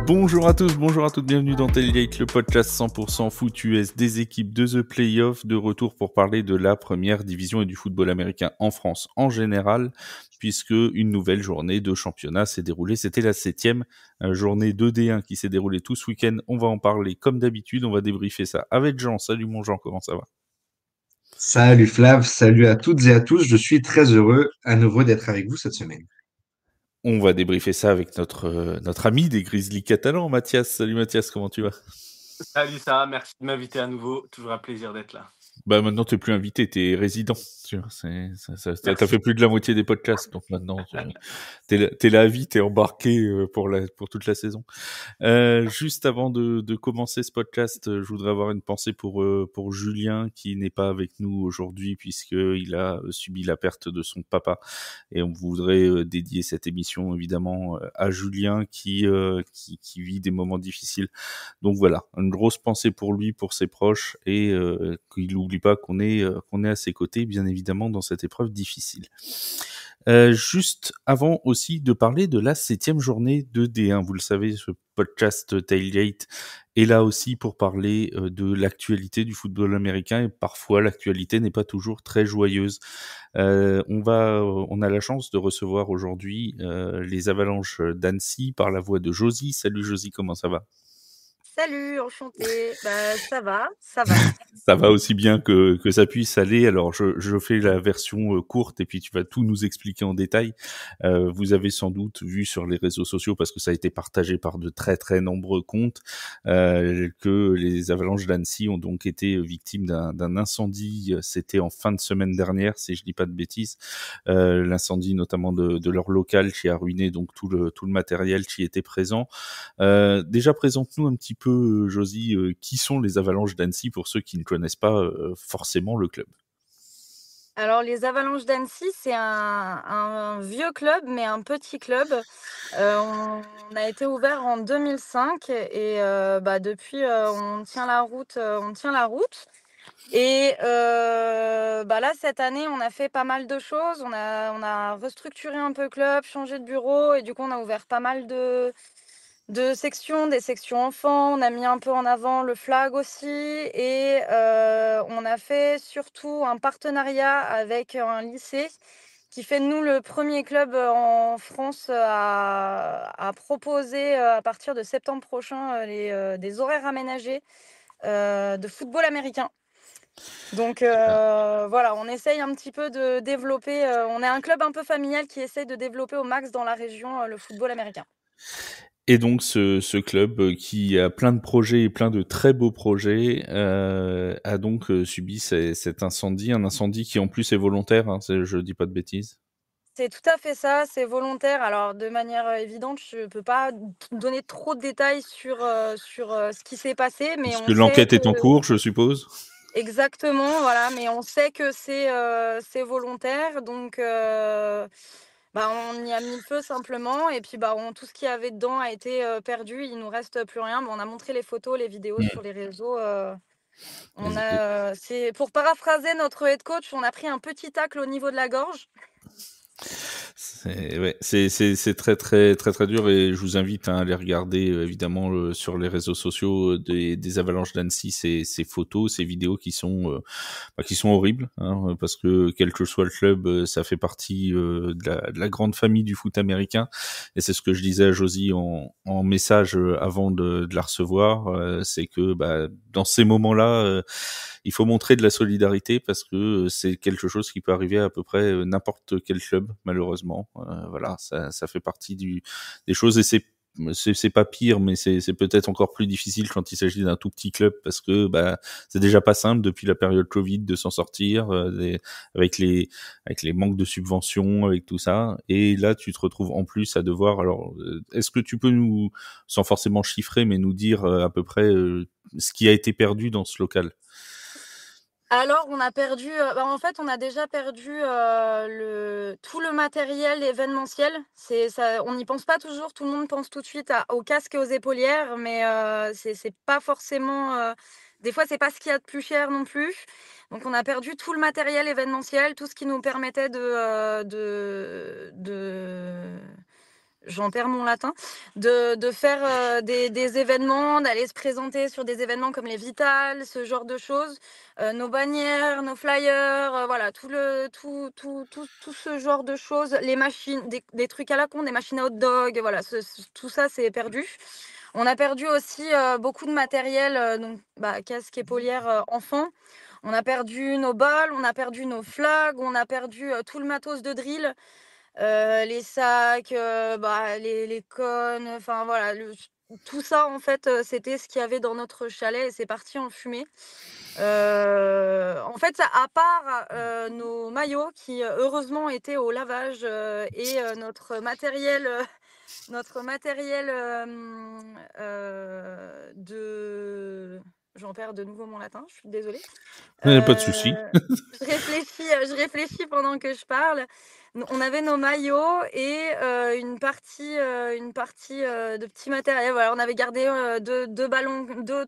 Bonjour à tous, bonjour à toutes, bienvenue dans Tailgate, le podcast 100% foot US des équipes de The Playoff, de retour pour parler de la première division et du football américain en France en général, puisque une nouvelle journée de championnat s'est déroulée. C'était la 7e journée de D1 qui s'est déroulée tout ce week-end. On va en parler comme d'habitude, on va débriefer ça avec Jean. Salut mon Jean, comment ça va? Salut Flav, salut à toutes et à tous. Je suis très heureux à nouveau d'être avec vous cette semaine. On va débriefer ça avec notre ami des Grizzlies catalans, Mathias. Salut Mathias, comment tu vas? Salut Sarah, merci de m'inviter à nouveau. Toujours un plaisir d'être là. Bah maintenant t'es plus invité, t'es résident. Tu vois, t'as fait plus de la moitié des podcasts, donc maintenant t'es là à vie, t'es embarqué pour toute la saison. Juste avant de commencer ce podcast, je voudrais avoir une pensée pour Julien qui n'est pas avec nous aujourd'hui puisqu'il a subi la perte de son papa, et on voudrait dédier cette émission évidemment à Julien qui vit des moments difficiles. Donc voilà, une grosse pensée pour lui, pour ses proches, et qu'il n'oublie pas qu'on est à ses côtés, bien évidemment, dans cette épreuve difficile. Juste avant aussi de parler de la 7e journée de D1, vous le savez, ce podcast Tailgate est là aussi pour parler de l'actualité du football américain, et parfois l'actualité n'est pas toujours très joyeuse. On a la chance de recevoir aujourd'hui les Avalanches d'Annecy par la voix de Josie. Salut Josie, comment ça va? Salut, enchantée. Ça va, ça va. Ça va aussi bien que ça puisse aller. Alors, je fais la version courte et puis tu vas tout nous expliquer en détail. Vous avez sans doute vu sur les réseaux sociaux, parce que ça a été partagé par de très très nombreux comptes, que les Avalanches d'Annecy ont donc été victimes d'un incendie. C'était en fin de semaine dernière, si je dis pas de bêtises. L'incendie notamment de leur local qui a ruiné donc tout le matériel qui était présent. Déjà, présente-nous un petit peu, Josie, qui sont les Avalanches d'Annecy pour ceux qui ne connaissent pas forcément le club. Alors, les Avalanches d'Annecy, c'est un vieux club, mais un petit club. On a été ouvert en 2005 et depuis, on tient la route. Et là, cette année, on a fait pas mal de choses. On a restructuré un peu le club, changé de bureau, et du coup, on a ouvert pas mal de sections, des sections enfants. On a mis un peu en avant le flag aussi, et on a fait surtout un partenariat avec un lycée qui fait de nous le premier club en France à proposer à partir de septembre prochain des horaires aménagés de football américain. Donc voilà, on essaye un petit peu de développer, on est un club un peu familial qui essaye de développer au max dans la région le football américain. Et donc ce club qui a plein de projets et plein de très beaux projets a donc subi cet incendie, un incendie qui en plus est volontaire, hein, je dis pas de bêtises. C'est tout à fait ça, c'est volontaire. Alors de manière évidente, je peux pas donner trop de détails sur ce qui s'est passé, mais Parce on que sait l'enquête que est en cours, je suppose. exactement, voilà, mais on sait que c'est volontaire, donc on y a mis le feu simplement, et puis tout ce qu'il y avait dedans a été perdu. Il nous reste plus rien. On a montré les photos, les vidéos sur les réseaux. C'est pour paraphraser notre head coach, on a pris un petit tacle au niveau de la gorge. C'est très très très très dur, et je vous invite à aller regarder évidemment sur les réseaux sociaux des Avalanches d'Annecy ces photos, ces vidéos qui sont horribles, hein, parce que quel que soit le club, ça fait partie de la grande famille du foot américain, et c'est ce que je disais à Josie en message avant de la recevoir, c'est que dans ces moments-là, il faut montrer de la solidarité, parce que c'est quelque chose qui peut arriver à peu près n'importe quel club, malheureusement. Voilà, ça fait partie des choses, et c'est pas pire, mais c'est peut-être encore plus difficile quand il s'agit d'un tout petit club, parce que c'est déjà pas simple depuis la période Covid de s'en sortir, avec les manques de subventions, avec tout ça, et là tu te retrouves en plus à devoir. Alors est-ce que tu peux nous, sans forcément chiffrer, mais nous dire à peu près ce qui a été perdu dans ce local? Alors, on a perdu, en fait, on a déjà perdu tout le matériel événementiel. C'est ça, on n'y pense pas toujours. Tout le monde pense tout de suite aux casques et aux épaulières, mais c'est pas forcément. Des fois, c'est pas ce qu'il y a de plus cher non plus. Donc, on a perdu tout le matériel événementiel, tout ce qui nous permettait j'en perds mon latin, de faire des événements, d'aller se présenter sur des événements comme les Vitales, ce genre de choses, nos bannières, nos flyers, voilà, tout ce genre de choses, les machines, des trucs à la con, des machines à hot dog, voilà, tout ça, c'est perdu. On a perdu aussi beaucoup de matériel, donc casque, épaulière, enfant. On a perdu nos balles, on a perdu nos flags, on a perdu tout le matos de drill. Les sacs, les cônes, enfin voilà, tout ça en fait, c'était ce qu'il y avait dans notre chalet et c'est parti en fumée. En fait, à part, nos maillots qui, heureusement étaient au lavage, et notre matériel, de j'en perds de nouveau mon latin, je suis désolée. Pas de souci. Je réfléchis pendant que je parle. On avait nos maillots et une partie de petit matériel. Voilà, on avait gardé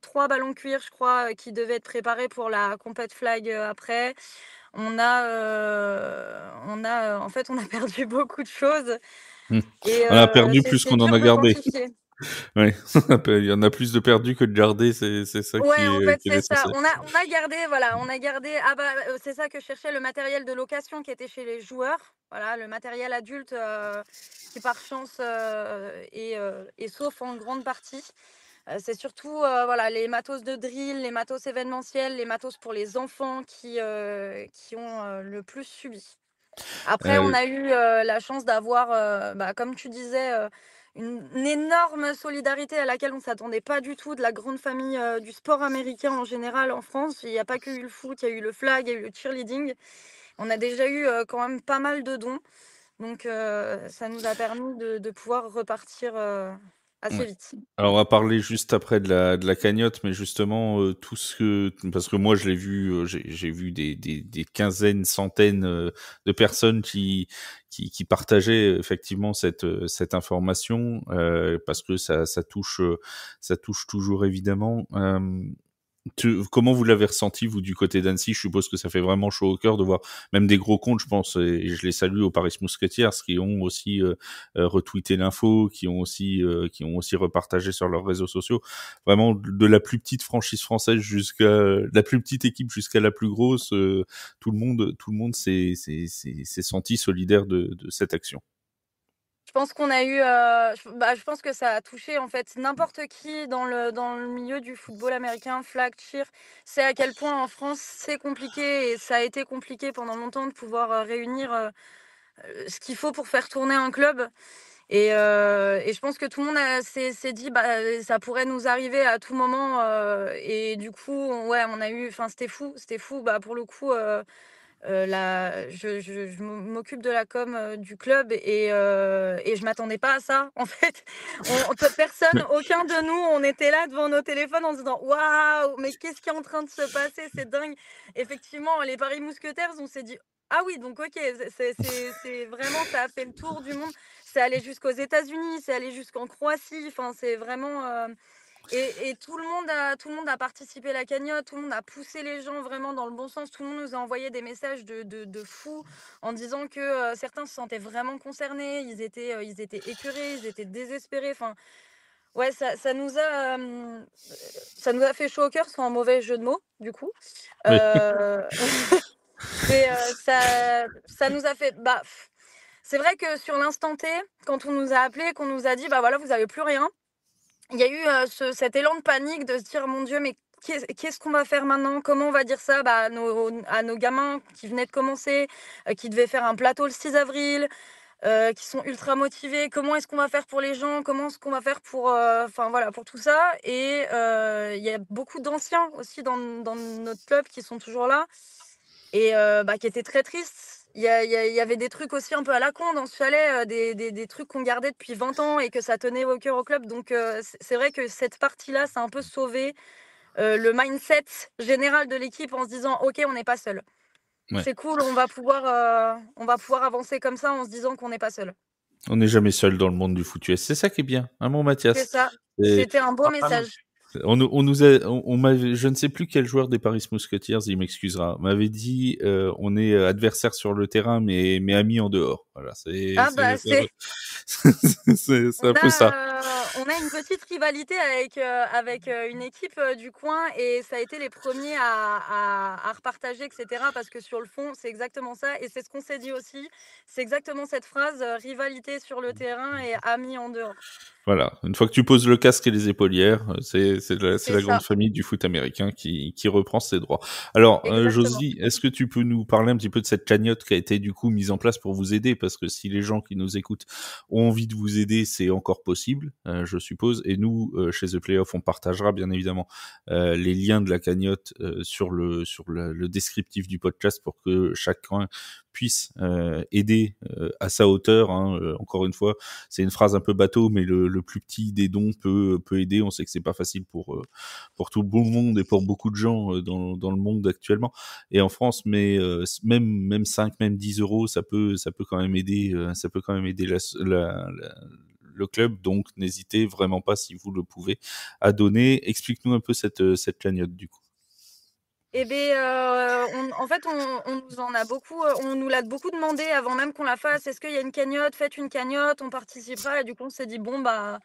3 ballons cuir, je crois, qui devaient être préparés pour la compète flag après. En fait, on a perdu beaucoup de choses. Et On a perdu plus c'est qu'on en dur a de gardé. quantifier. Ouais, il y en a plus de perdus que de gardés, c'est ça Ouais, en fait, qui est c'est ça. l'essentiel. On a gardé c'est ça que je cherchais, le matériel de location qui était chez les joueurs. Voilà, le matériel adulte, qui par chance, est sauf en grande partie. C'est surtout, voilà, les matos de drill, les matos événementiels, les matos pour les enfants qui ont, le plus subi. Après, on Heu, a eu, la chance d'avoir, comme tu disais, une énorme solidarité à laquelle on s'attendait pas du tout de la grande famille, du sport américain en général en France. Il y a pas que eu le foot, il y a eu le flag, il y a eu le cheerleading. On a déjà eu, quand même pas mal de dons, donc ça nous a permis de pouvoir repartir, assez ouais. vite. Alors on va parler juste après de la cagnotte, mais justement, tout ce que parce que moi je l'ai vu, j'ai vu des quinzaines, centaines, de personnes qui partageaient effectivement cette information, parce que ça touche toujours évidemment. Comment vous l'avez ressenti, vous, du côté d'Annecy? Je suppose que ça fait vraiment chaud au cœur de voir même des gros comptes, je pense, et je les salue au Paris Mousquetaires, qui ont aussi retweeté l'info, qui ont aussi repartagé sur leurs réseaux sociaux. Vraiment, de la plus petite franchise française jusqu'à la plus petite équipe jusqu'à la plus grosse, tout le monde s'est senti solidaire de cette action. Je pense qu'on a eu, je pense que ça a touché en fait n'importe qui dans le milieu du football américain, flag, cheer. C'est à quel point en France c'est compliqué et ça a été compliqué pendant longtemps de pouvoir, réunir, ce qu'il faut pour faire tourner un club et je pense que tout le monde s'est dit: «Bah, ça pourrait nous arriver à tout moment», et du coup, on a eu enfin c'était fou. Bah, pour le coup, je m'occupe de la com, du club et je m'attendais pas à ça, en fait. Personne, aucun de nous, on était là devant nos téléphones en se disant: «Waouh, mais qu'est-ce qui est en train de se passer? C'est dingue!» Effectivement, les Paris Mousquetaires, on s'est dit: «Ah oui, donc OK, c'est vraiment ça a fait le tour du monde». C'est allé jusqu'aux États-Unis, c'est allé jusqu'en Croatie, enfin, c'est vraiment, et tout le monde a participé à la cagnotte, tout le monde a poussé les gens vraiment dans le bon sens. Tout le monde nous a envoyé des messages de fous en disant que, certains se sentaient vraiment concernés. Ils étaient écœurés, ils étaient désespérés. Enfin, ouais, ça nous a fait chaud au cœur sans un mauvais jeu de mots, du coup. Oui. Heu, ça nous a fait c'est vrai que sur l'instant T, quand on nous a appelés, qu'on nous a dit: «Bah, voilà, vous avez plus rien», il y a eu, cet élan de panique de se dire: «Mon Dieu, mais qu'est-ce qu'on va faire maintenant? Comment on va dire ça, à nos gamins qui venaient de commencer, qui devaient faire un plateau le 6 avril, qui sont ultra motivés? Comment est-ce qu'on va faire pour les gens? Comment est-ce qu'on va faire pour, enfin voilà, pour tout ça?» Et il y a beaucoup d'anciens aussi dans notre club qui sont toujours là et qui étaient très tristes. Il y avait des trucs aussi un peu à la con dans ce chalet, des trucs qu'on gardait depuis 20 ans et que ça tenait au cœur au club, donc c'est vrai que cette partie-là, ça a un peu sauvé, le mindset général de l'équipe en se disant: «OK, on n'est pas seul. Ouais. C'est cool, on va pouvoir avancer comme ça en se disant qu'on n'est pas seul». On n'est jamais seul dans le monde du foot US. C'est ça qui est bien, hein, mon C'est Mathias? ça, Et c'était un beau Ah, vraiment. message. On m'avait, je ne sais plus quel joueur des Paris Musketeers, il m'excusera, m'avait dit, on est adversaires sur le terrain, mais amis en dehors. Voilà, c'est Ah bah c'est c'est on un peu ça. on a une petite rivalité avec une équipe du coin et ça a été les premiers à repartager, etc. Parce que sur le fond, c'est exactement ça et c'est ce qu'on s'est dit aussi. C'est exactement cette phrase rivalité sur le terrain et amis en dehors. Voilà, une fois que tu poses le casque et les épaulières, c'est la C'est grande ça, famille du foot américain qui reprend ses droits. Alors, exactement. Josie, est-ce que tu peux nous parler un petit peu de cette cagnotte qui a été du coup mise en place pour vous aider? Parce que si les gens qui nous écoutent ont envie de vous aider, c'est encore possible, je suppose. Et nous, chez The Playoff, on partagera bien évidemment les liens de la cagnotte sur le descriptif du podcast pour que chacun puisse aider à sa hauteur. Hein. Encore une fois, c'est une phrase un peu bateau, mais le plus petit des dons peut aider. On sait que c'est pas facile pour tout le bon monde et pour beaucoup de gens dans le monde actuellement et en France, mais même 5, même 10 euros, ça peut quand même aider. Ça peut quand même aider le club. Donc n'hésitez vraiment pas, si vous le pouvez, à donner. Explique-nous un peu cette cagnotte du coup. Eh bien, en fait, on nous en a beaucoup, on nous l'a beaucoup demandé avant même qu'on la fasse. Est-ce qu'il y a une cagnotte? Faites une cagnotte, on participera. Et du coup, on s'est dit, bon, bah,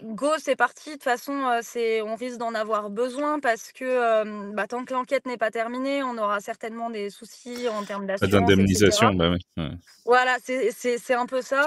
go, c'est parti. De toute façon, on risque d'en avoir besoin parce que bah, tant que l'enquête n'est pas terminée, on aura certainement des soucis en termes Pas d'assurance, etc. d'indemnisation, bah oui. Ouais. Voilà, c'est un peu ça.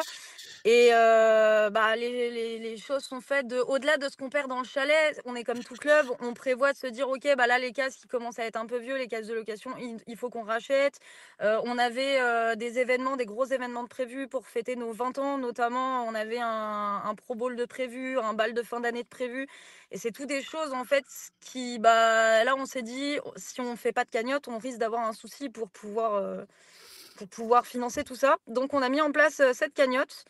Et bah, les choses sont faites au-delà de ce qu'on perd dans le chalet, on est comme tout club, on prévoit de se dire: «OK, bah, là, les casques, ils commencent à être un peu vieux, les casques de location, il faut qu'on rachète». On avait, des événements, des gros événements de prévus pour fêter nos 20 ans, notamment, on avait un Pro Bowl de prévu, un bal de fin d'année de prévu et c'est tout des choses, en fait, qui, bah, là, on s'est dit: «Si on fait pas de cagnotte, on risque d'avoir un souci pour pouvoir financer tout ça». Donc on a mis en place, cette cagnotte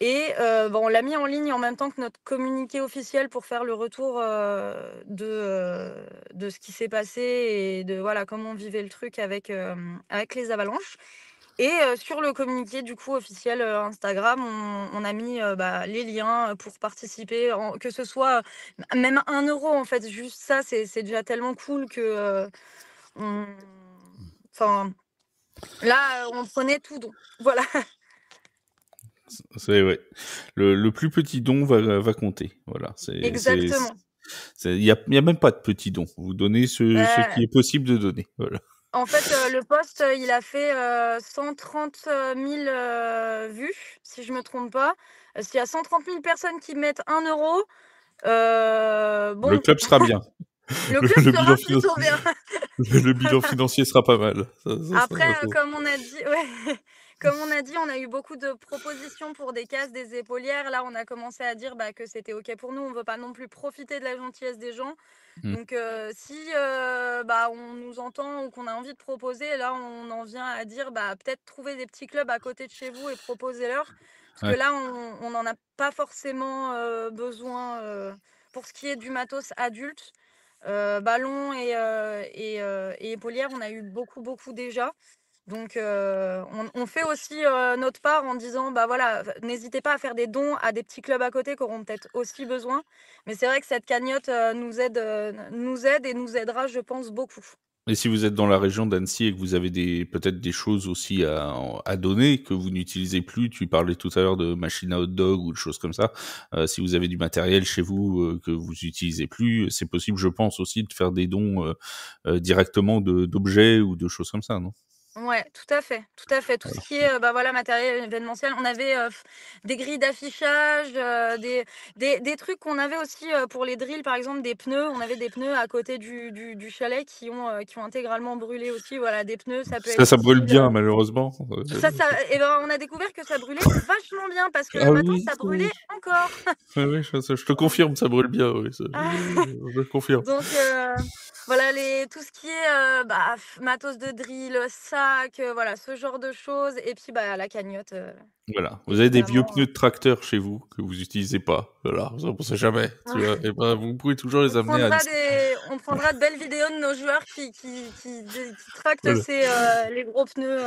et bah, on l'a mis en ligne en même temps que notre communiqué officiel pour faire le retour, de ce qui s'est passé et de voilà, comment on vivait le truc avec les avalanches et sur le communiqué du coup officiel, Instagram, on a mis, bah, les liens, pour participer que ce soit, même 1 € en fait, juste ça, c'est déjà tellement cool que, on enfin, là, on prenait tout don. Voilà. C'est ouais. Le plus petit don va compter. Voilà. Exactement. Il y a même pas de petit don. Vous donnez ce qui Bah, est possible de donner. Voilà. en fait, le post, il a fait, 130 000 vues, si je me trompe pas. S'il y a 130 000 personnes qui mettent 1 €, Le bon, club sera bien. le Le, club le sera bilan plutôt financier, bien. le bilan financier sera pas mal. Ça Après, sera ça. comme on a dit ouais, comme on a dit, on a eu beaucoup de propositions pour des casques, des épaulières. Là, on a commencé à dire, bah, que c'était OK pour nous. On veut pas non plus profiter de la gentillesse des gens. Mm. Donc, si, bah, on nous entend ou qu'on a envie de proposer, là, on en vient à dire, bah, peut-être trouver des petits clubs à côté de chez vous et proposez-leur. Parce que Ouais. là, on n'en a pas forcément, besoin, pour ce qui est du matos adulte. Ballon et épaulière, on a eu beaucoup, beaucoup déjà. Donc, on fait aussi, notre part en disant: «Bah, voilà, n'hésitez pas à faire des dons à des petits clubs à côté qui auront peut-être aussi besoin». Mais c'est vrai que cette cagnotte, nous aide et nous aidera, je pense, beaucoup. Et si vous êtes dans la région d'Annecy et que vous avez peut-être des choses aussi à donner que vous n'utilisez plus, tu parlais tout à l'heure de machines à hot dog ou de choses comme ça. Si vous avez du matériel chez vous que vous utilisez plus, c'est possible, je pense aussi, de faire des dons directement d'objets ou de choses comme ça, non? Ouais, tout à fait, tout à fait. Tout ce Voilà. qui est, bah, voilà, matériel événementiel. On avait, des grilles d'affichage, des trucs qu'on avait aussi, pour les drills, par exemple, des pneus. On avait des pneus à côté du chalet qui ont intégralement brûlé aussi. Voilà, des pneus, ça peut être Ça brûle utile, bien, malheureusement. ça et ben, on a découvert que ça brûlait vachement bien parce que le Ah matin, oui, ça oui. brûlait encore. Oui, oui, je te confirme, ça brûle bien, oui, je confirme. Donc voilà, tout ce qui est, bah, matos de drill, vrac, voilà, ce genre de choses. Et puis, la cagnotte, Voilà. Vous avez des vieux évidemment. pneus de tracteur chez vous que vous utilisez pas. Voilà, ça on sait jamais. Tu vois. Et ben, vous pouvez toujours les amener à Annecy. On prendra de belles vidéos de nos joueurs qui tractent Voilà. les gros pneus.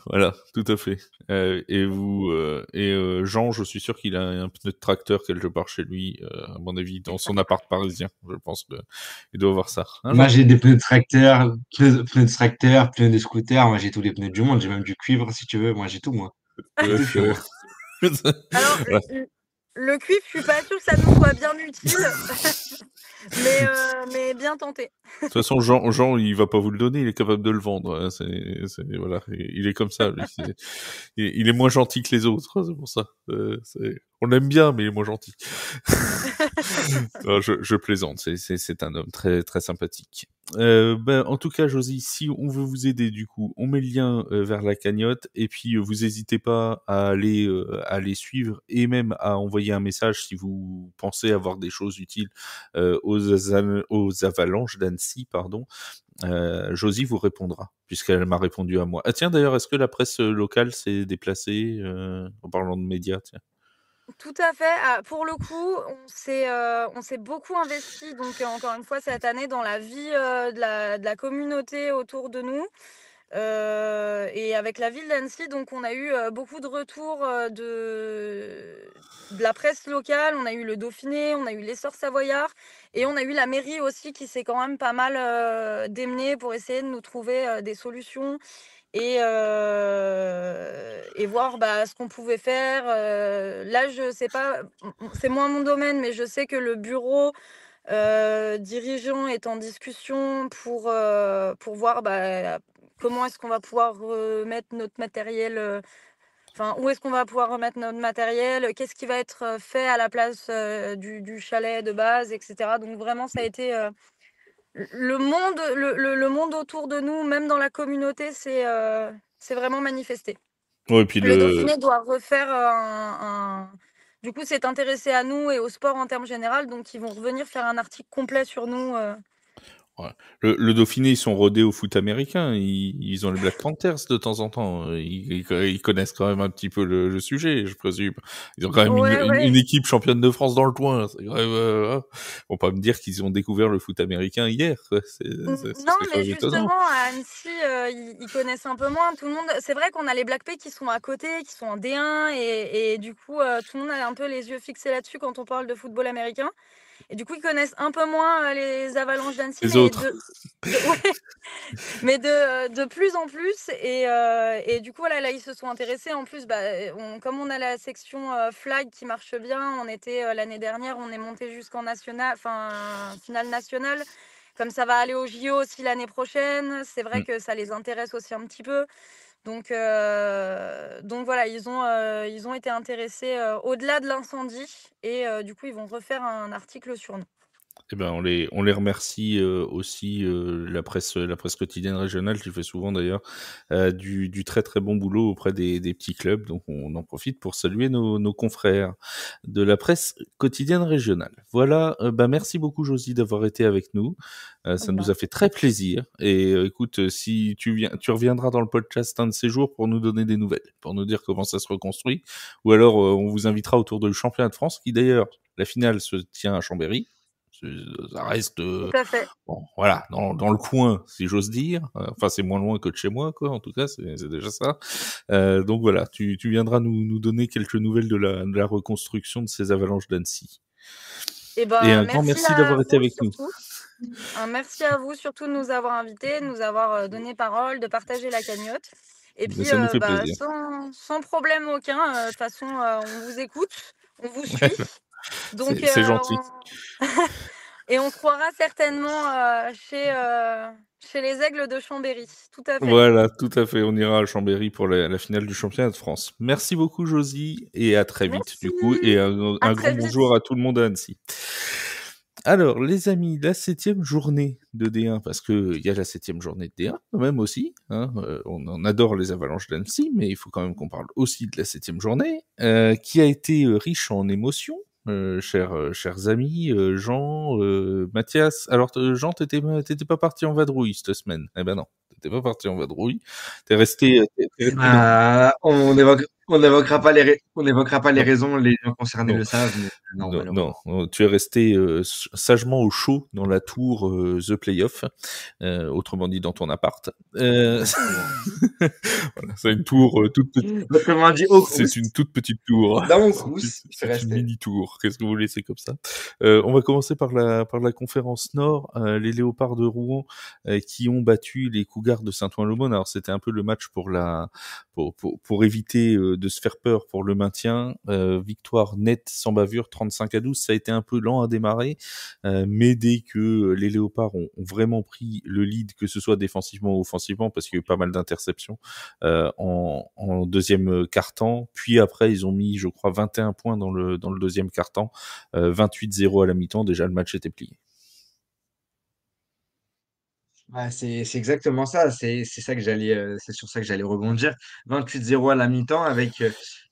Voilà, tout à fait. Jean, je suis sûr qu'il a un pneu de tracteur quelque part chez lui, à mon avis, dans son appart parisien. Je pense qu'il doit avoir ça. Hein, Moi, Jean? j'ai des pneus de tracteur, pneus de tracteur, pneus de scooter. Moi, j'ai tous les pneus du monde. J'ai même du cuivre, si tu veux. Moi, j'ai tout, moi. J'ai tout chez moi. Alors, Voilà. le cuivre, je suis pas sûre que ça nous soit bien utile, mais bien tenté. De toute façon, Jean, il va pas vous le donner, il est capable de le vendre. Hein. Voilà, il est comme ça. Lui. Il est moins gentil que les autres, hein, c'est pour ça. On l'aime bien, mais il est moins gentil. Non, je plaisante. C'est un homme très très sympathique. En tout cas, Josie, si on veut vous aider, du coup, on met le lien vers la cagnotte et puis vous n'hésitez pas à aller suivre et même à envoyer un message si vous pensez avoir des choses utiles aux avalanches d'Annecy, pardon. Josie vous répondra puisqu'elle m'a répondu à moi. Ah tiens, d'ailleurs, est-ce que la presse locale s'est déplacée en parlant de médias, tiens. Tout à fait. Ah, pour le coup, on s'est beaucoup investi, donc encore une fois, cette année, dans la vie de la communauté autour de nous. Et avec la ville d'Annecy, donc on a eu beaucoup de retours de la presse locale. On a eu le Dauphiné, on a eu l'Essor savoyard, et on a eu la mairie aussi qui s'est quand même pas mal démenée pour essayer de nous trouver des solutions et voir ce qu'on pouvait faire. Là, je sais pas, c'est moins mon domaine, mais je sais que le bureau dirigeant est en discussion pour voir comment est-ce qu'on va pouvoir remettre notre matériel, enfin, où est-ce qu'on va pouvoir remettre notre matériel, qu'est-ce qui va être fait à la place du chalet de base, etc. Donc vraiment, ça a été le monde autour de nous, même dans la communauté, c'est vraiment manifesté. Ouais, et puis Le Dauphiné doit refaire du coup, s'est intéressé à nous et au sport en termes général, donc ils vont revenir faire un article complet sur nous. Ouais. Le Dauphiné, ils sont rodés au foot américain. Ils ont les Black Panthers de temps en temps. Ils connaissent quand même un petit peu le sujet, je présume. Ils ont quand même Ouais, une équipe championne de France dans le coin. C'est quand même, on peut pas me dire qu'ils ont découvert le foot américain hier. Quoi. Ce Non, serait quand mais même étonnant. justement, à Annecy, ils connaissent un peu moins. Tout le monde, c'est vrai qu'on a les Black Pay qui sont à côté, qui sont en D1, et du coup, tout le monde a un peu les yeux fixés là-dessus quand on parle de football américain. Et du coup, ils connaissent un peu moins les Avalanches d'Annecy, Les mais autres. ouais, mais de plus en plus. Et du coup, voilà, là, ils se sont intéressés. En plus, comme on a la section flag qui marche bien, on était l'année dernière, on est monté jusqu'en national, enfin, finale nationale. Comme ça va aller au JO aussi l'année prochaine, c'est vrai que ça les intéresse aussi un petit peu. Donc voilà, ils ont été intéressés au-delà de l'incendie, et du coup, ils vont refaire un article sur nous. Eh ben, on les remercie aussi, la presse quotidienne régionale qui fait souvent d'ailleurs du très très bon boulot auprès des petits clubs. Donc on en profite pour saluer nos confrères de la presse quotidienne régionale. Voilà, merci beaucoup Josie d'avoir été avec nous. Ça nous a fait très plaisir. Et écoute, si tu reviendras dans le podcast un de ces jours pour nous donner des nouvelles, pour nous dire comment ça se reconstruit, ou alors on vous invitera autour du championnat de France, qui d'ailleurs la finale se tient à Chambéry. Ça reste Tout à fait. bon, voilà, dans le coin, si j'ose dire. Enfin, c'est moins loin que de chez moi, quoi. En tout cas, c'est déjà ça. Donc voilà, tu viendras nous donner quelques nouvelles de la reconstruction de ces avalanches d'Annecy. Et Et un grand merci d'avoir été avec nous. Un merci à vous surtout de nous avoir invités, de nous avoir donné parole, de partager la cagnotte. Et puis, Ça nous fait plaisir. sans problème aucun, de toute façon, on vous écoute, on vous suit. Donc, c'est gentil. Et on se croira certainement chez les Aigles de Chambéry. Tout à fait. Voilà, tout à fait. On ira à Chambéry pour la finale du championnat de France. Merci beaucoup, Josie, et à très vite, du coup. Et un grand bonjour à tout le monde à Annecy. Alors, les amis, la 7e journée de D1, parce que il y a la 7e journée de D1 quand même aussi. Hein, on adore les Avalanches d'Annecy, mais il faut quand même qu'on parle aussi de la 7e journée, qui a été riche en émotions. Chers amis, Jean, Mathias. Alors, Jean, t'étais pas parti en vadrouille cette semaine? Eh ben non, T'es pas parti en vadrouille. T'es resté On n'évoquera pas les raisons, les gens concernés Non. le savent, mais non, Non, malheureusement. non, tu es resté sagement au chaud dans la tour The Playoff, autrement dit dans ton appart. Voilà, c'est une tour toute petite. Autrement dit, au C'est Crous, une toute petite tour. dans mon Crous, je C'est une restais. mini tour. Qu'est-ce que vous voulez, c'est comme ça. On va commencer par la conférence Nord. Les Léopards de Rouen qui ont battu les Cougars de Saint-Ouen-l'Aumône. Alors c'était un peu le match pour éviter de se faire peur pour le maintien. Victoire nette sans bavure, 35-12. Ça a été un peu lent à démarrer, mais dès que les Léopards ont vraiment pris le lead, que ce soit défensivement ou offensivement, parce qu'il y a eu pas mal d'interceptions en deuxième quart-temps, puis après ils ont mis, je crois, 21 points dans le deuxième quart-temps, 28-0 à la mi-temps. Déjà le match était plié. C'est exactement ça. C'est ça que c'est sur ça que j'allais rebondir. 28-0 à la mi-temps avec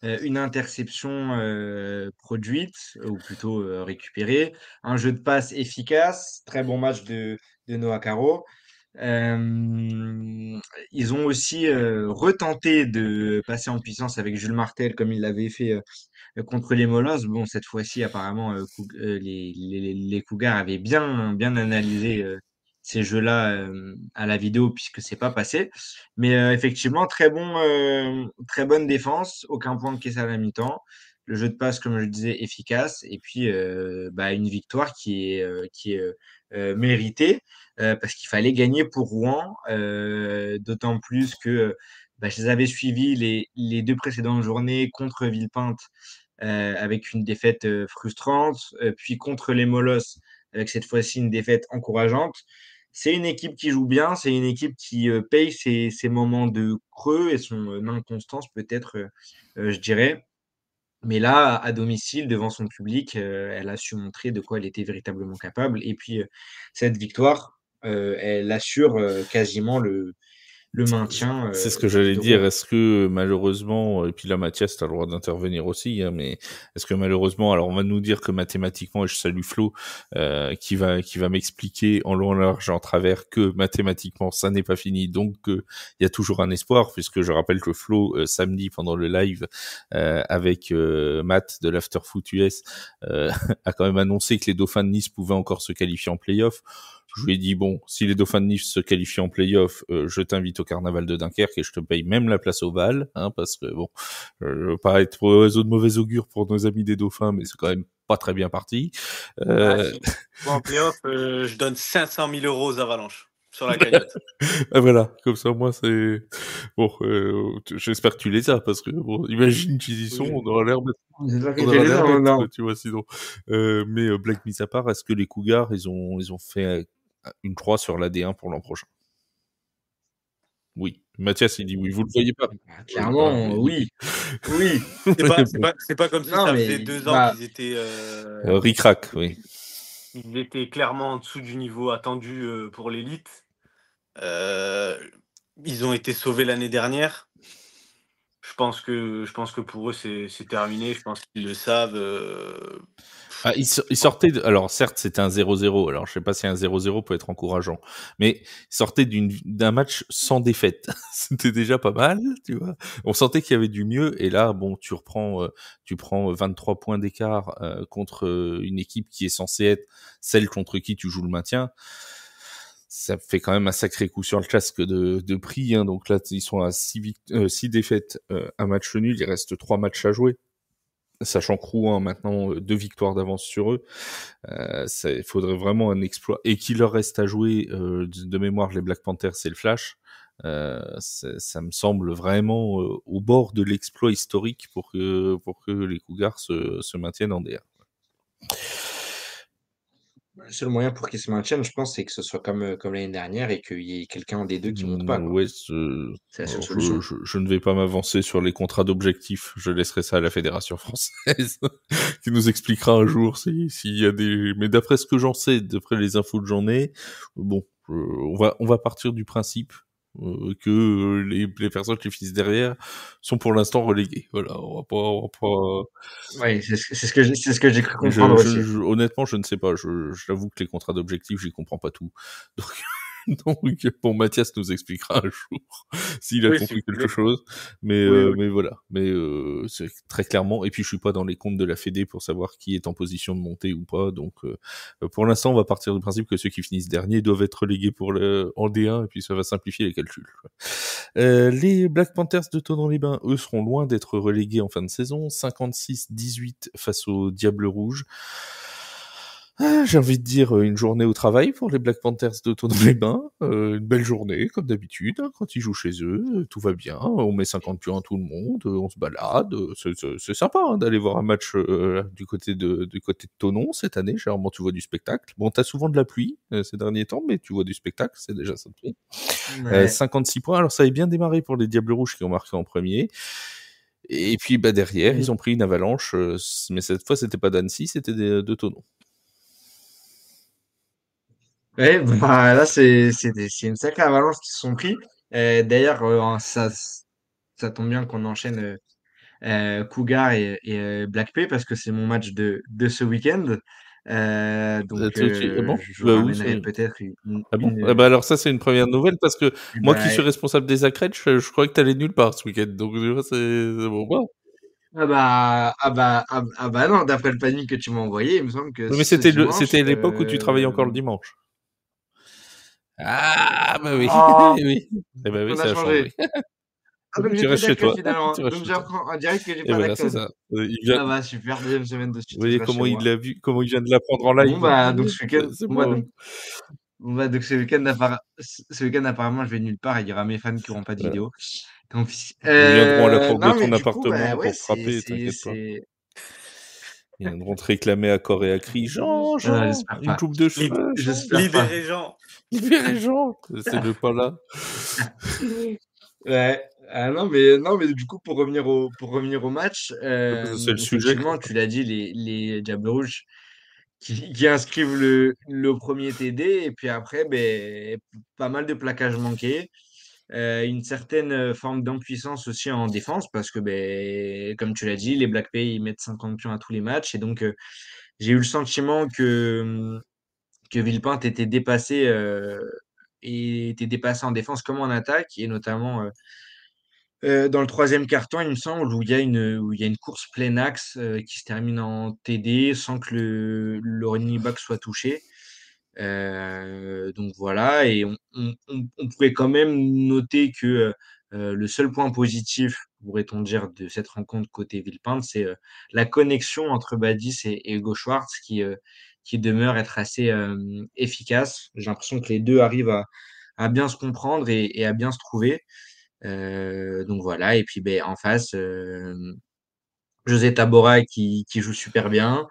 une interception produite, ou plutôt récupérée, un jeu de passe efficace, très bon match de Noah Caro. Ils ont aussi retenté de passer en puissance avec Jules Martel comme il l'avait fait contre les Molosses. Bon, cette fois-ci, apparemment, les Cougars avaient bien analysé ces jeux-là à la vidéo puisque c'est pas passé. Mais effectivement, très bonne défense, aucun point encaissé à la mi-temps. Le jeu de passe, comme je le disais, efficace. Et puis, une victoire qui est méritée parce qu'il fallait gagner pour Rouen, d'autant plus que je les avais suivis les deux précédentes journées contre Villepinte avec une défaite frustrante, puis contre les Molosses avec cette fois-ci une défaite encourageante. C'est une équipe qui joue bien, c'est une équipe qui paye ses moments de creux et son inconstance peut-être, je dirais. Mais là, à domicile, devant son public, elle a su montrer de quoi elle était véritablement capable. Et puis, cette victoire, elle assure quasiment le maintien C'est ce que j'allais de dire. Rouen. Est-ce que malheureusement, et puis là Mathias, t'as le droit d'intervenir aussi, hein, mais est-ce que malheureusement, alors on va nous dire que mathématiquement, et je salue Flo, qui va m'expliquer en long, en large et en travers que mathématiquement ça n'est pas fini, donc il y a toujours un espoir, puisque je rappelle que Flo samedi pendant le live avec Matt de l'Afterfoot US a quand même annoncé que les Dauphins de Nice pouvaient encore se qualifier en play-off. Je lui ai dit, bon, si les Dauphins de Nice se qualifient en play-off, je t'invite au carnaval de Dunkerque et je te paye même la place au bal, hein, parce que bon, je veux pas être oiseau de mauvais augure pour nos amis des Dauphins, mais c'est quand même pas très bien parti. Si. Bon, en play-off, je donne 500 000 euros aux Avalanches sur la cagnotte. Ah, voilà, comme ça, moi, c'est bon. J'espère que tu les as, parce que bon, imagine qu'ils y sont, Oui. on aura l'air bête. J'espère que On tu aura les l'air as, bête, non. tu vois, sinon. Mais blague mise à part, est-ce que les Cougars, ils ont fait une croix sur l'AD1 pour l'an prochain? Oui. Mathias, il dit oui. Vous le voyez pas? Clairement, mais oui. Oui. C'est pas comme si Non, ça mais faisait 2 ans qu'ils étaient. Ric-rac, oui. Ils étaient clairement en dessous du niveau attendu pour l'élite. Ils ont été sauvés l'année dernière. Je pense que pour eux c'est terminé. Je pense qu'ils le savent. Ah, ils sortaient alors certes c'était un 0-0, alors je sais pas si un 0-0 peut être encourageant, mais ils sortaient d'un match sans défaite. C'était déjà pas mal, tu vois. On sentait qu'il y avait du mieux, et là bon, tu prends 23 points d'écart contre une équipe qui est censée être celle contre qui tu joues le maintien. Ça fait quand même un sacré coup sur le casque de prix, hein. Donc là ils sont à 6 défaites, un match nul, il reste 3 matchs à jouer. Sachant que Rouen maintenant 2 victoires d'avance sur eux, il faudrait vraiment un exploit, et qu'il leur reste à jouer de mémoire les Black Panthers et le Flash. Ça me semble vraiment au bord de l'exploit historique pour que les Cougars se maintiennent en D1. Le seul moyen pour qu'ils se maintiennent, je pense, c'est que ce soit comme l'année dernière et qu'il y ait quelqu'un des deux qui monte pas, quoi. Ouais, C'est la seule solution. je ne vais pas m'avancer sur les contrats d'objectifs. Je laisserai ça à la Fédération française, qui nous expliquera un jour s'il y a des. Mais d'après ce que j'en sais, d'après les infos que j'en ai, bon, on va partir du principe que les personnes qui finissent derrière sont pour l'instant reléguées. Voilà, on va pas. Oui, c'est ce que j'ai cru comprendre aussi. Honnêtement, je ne sais pas. J'avoue que les contrats d'objectifs, j'y comprends pas tout. Donc, Donc, bon, Mathias nous expliquera un jour s'il a Oui, compris s'il vous quelque plaît. chose. Mais, Oui. mais voilà. Mais c'est très clairement. Et puis, je suis pas dans les comptes de la Fédé pour savoir qui est en position de monter ou pas. Donc, pour l'instant, on va partir du principe que ceux qui finissent derniers doivent être relégués en D1, et puis ça va simplifier les calculs. Les Black Panthers de Thonon-les-Bains, eux, seront loin d'être relégués en fin de saison. 56-18 face aux Diables Rouges. J'ai envie de dire une journée au travail pour les Black Panthers de Thonon-les-Bains. Une belle journée, comme d'habitude, hein, quand ils jouent chez eux, tout va bien. On met 50 points à tout le monde, on se balade. C'est sympa hein, d'aller voir un match du côté de Thonon cette année. Généralement, tu vois du spectacle. Bon, t'as souvent de la pluie ces derniers temps, mais tu vois du spectacle, c'est déjà ça de prix. Ouais. 56 points. Alors, ça avait bien démarré pour les Diables Rouges qui ont marqué en premier. Et puis, derrière, ils ont pris une avalanche, mais cette fois, c'était pas d'Annecy, c'était de Thonon. Ouais, bah là c'est une sacrée avalanche qui se sont pris. D'ailleurs, ça tombe bien qu'on enchaîne Cougar et Black Pay parce que c'est mon match de ce week-end. Donc Bon, je vous ramènerai peut-être Ah bon alors ça, c'est une première nouvelle parce que moi qui suis bah, responsable des accrètes, je croyais que t'allais nulle part ce week-end. Donc, tu vois, c'est bon. Bah. non, d'après le planning que tu m'as envoyé, il me semble que Mais ce dimanche. c'était l'époque où tu travaillais encore le dimanche. Ah, bah oui. Oh, oui. Eh ben oui, on ça a a changé. changé. Ah, donc j'ai Tu plus restes chez d'accueil toi. finalement. Tu restes Donc chez toi. j'apprends en direct que j'ai Et pas voilà, c'est d'accueil. ça. Il vient... Ah bah super, deuxième semaine de Vous suite où je voyez reste chez comment moi. il l'a vu, comment il vient de l'apprendre en live. Bon bah donc ce week-end, C'est bon bah bon. donc ce week-end apparemment je vais nulle part et il y aura mes fans qui auront pas de Voilà. vidéo. Tant pis. Ils viendront à la porte de Non mais ton du coup bah appartement ouais pour frapper, t'inquiète pas. c'est Ils viendront te réclamer à corps et à cri. Jean, non, Jean, j'espère une pas. coupe de cheveux, Jean. J'espère pas. Libérez Jean. Libérez Jean. C'est le pas là. Ouais. Ah non mais du coup pour revenir au match, C'est le sujet. effectivement tu l'as dit les Diables Rouges qui inscrivent le premier TD et puis après ben pas mal de plaquages manqués. Une certaine forme d'impuissance aussi en défense parce que, ben, comme tu l'as dit, les Black Pay ils mettent 50 pions à tous les matchs et donc j'ai eu le sentiment que Villepinte était dépassé en défense comme en attaque et notamment dans le troisième quart-temps, il me semble, où il y a une course plein axe qui se termine en TD sans que le running back soit touché. Donc voilà, et on pourrait quand même noter que le seul point positif, pourrait-on dire, de cette rencontre côté Villepinte, c'est la connexion entre Badis et Hugo Schwartz qui demeure être assez efficace. J'ai l'impression que les deux arrivent à bien se comprendre et à bien se trouver. Donc voilà, et puis ben, en face, José Tabora qui joue super bien.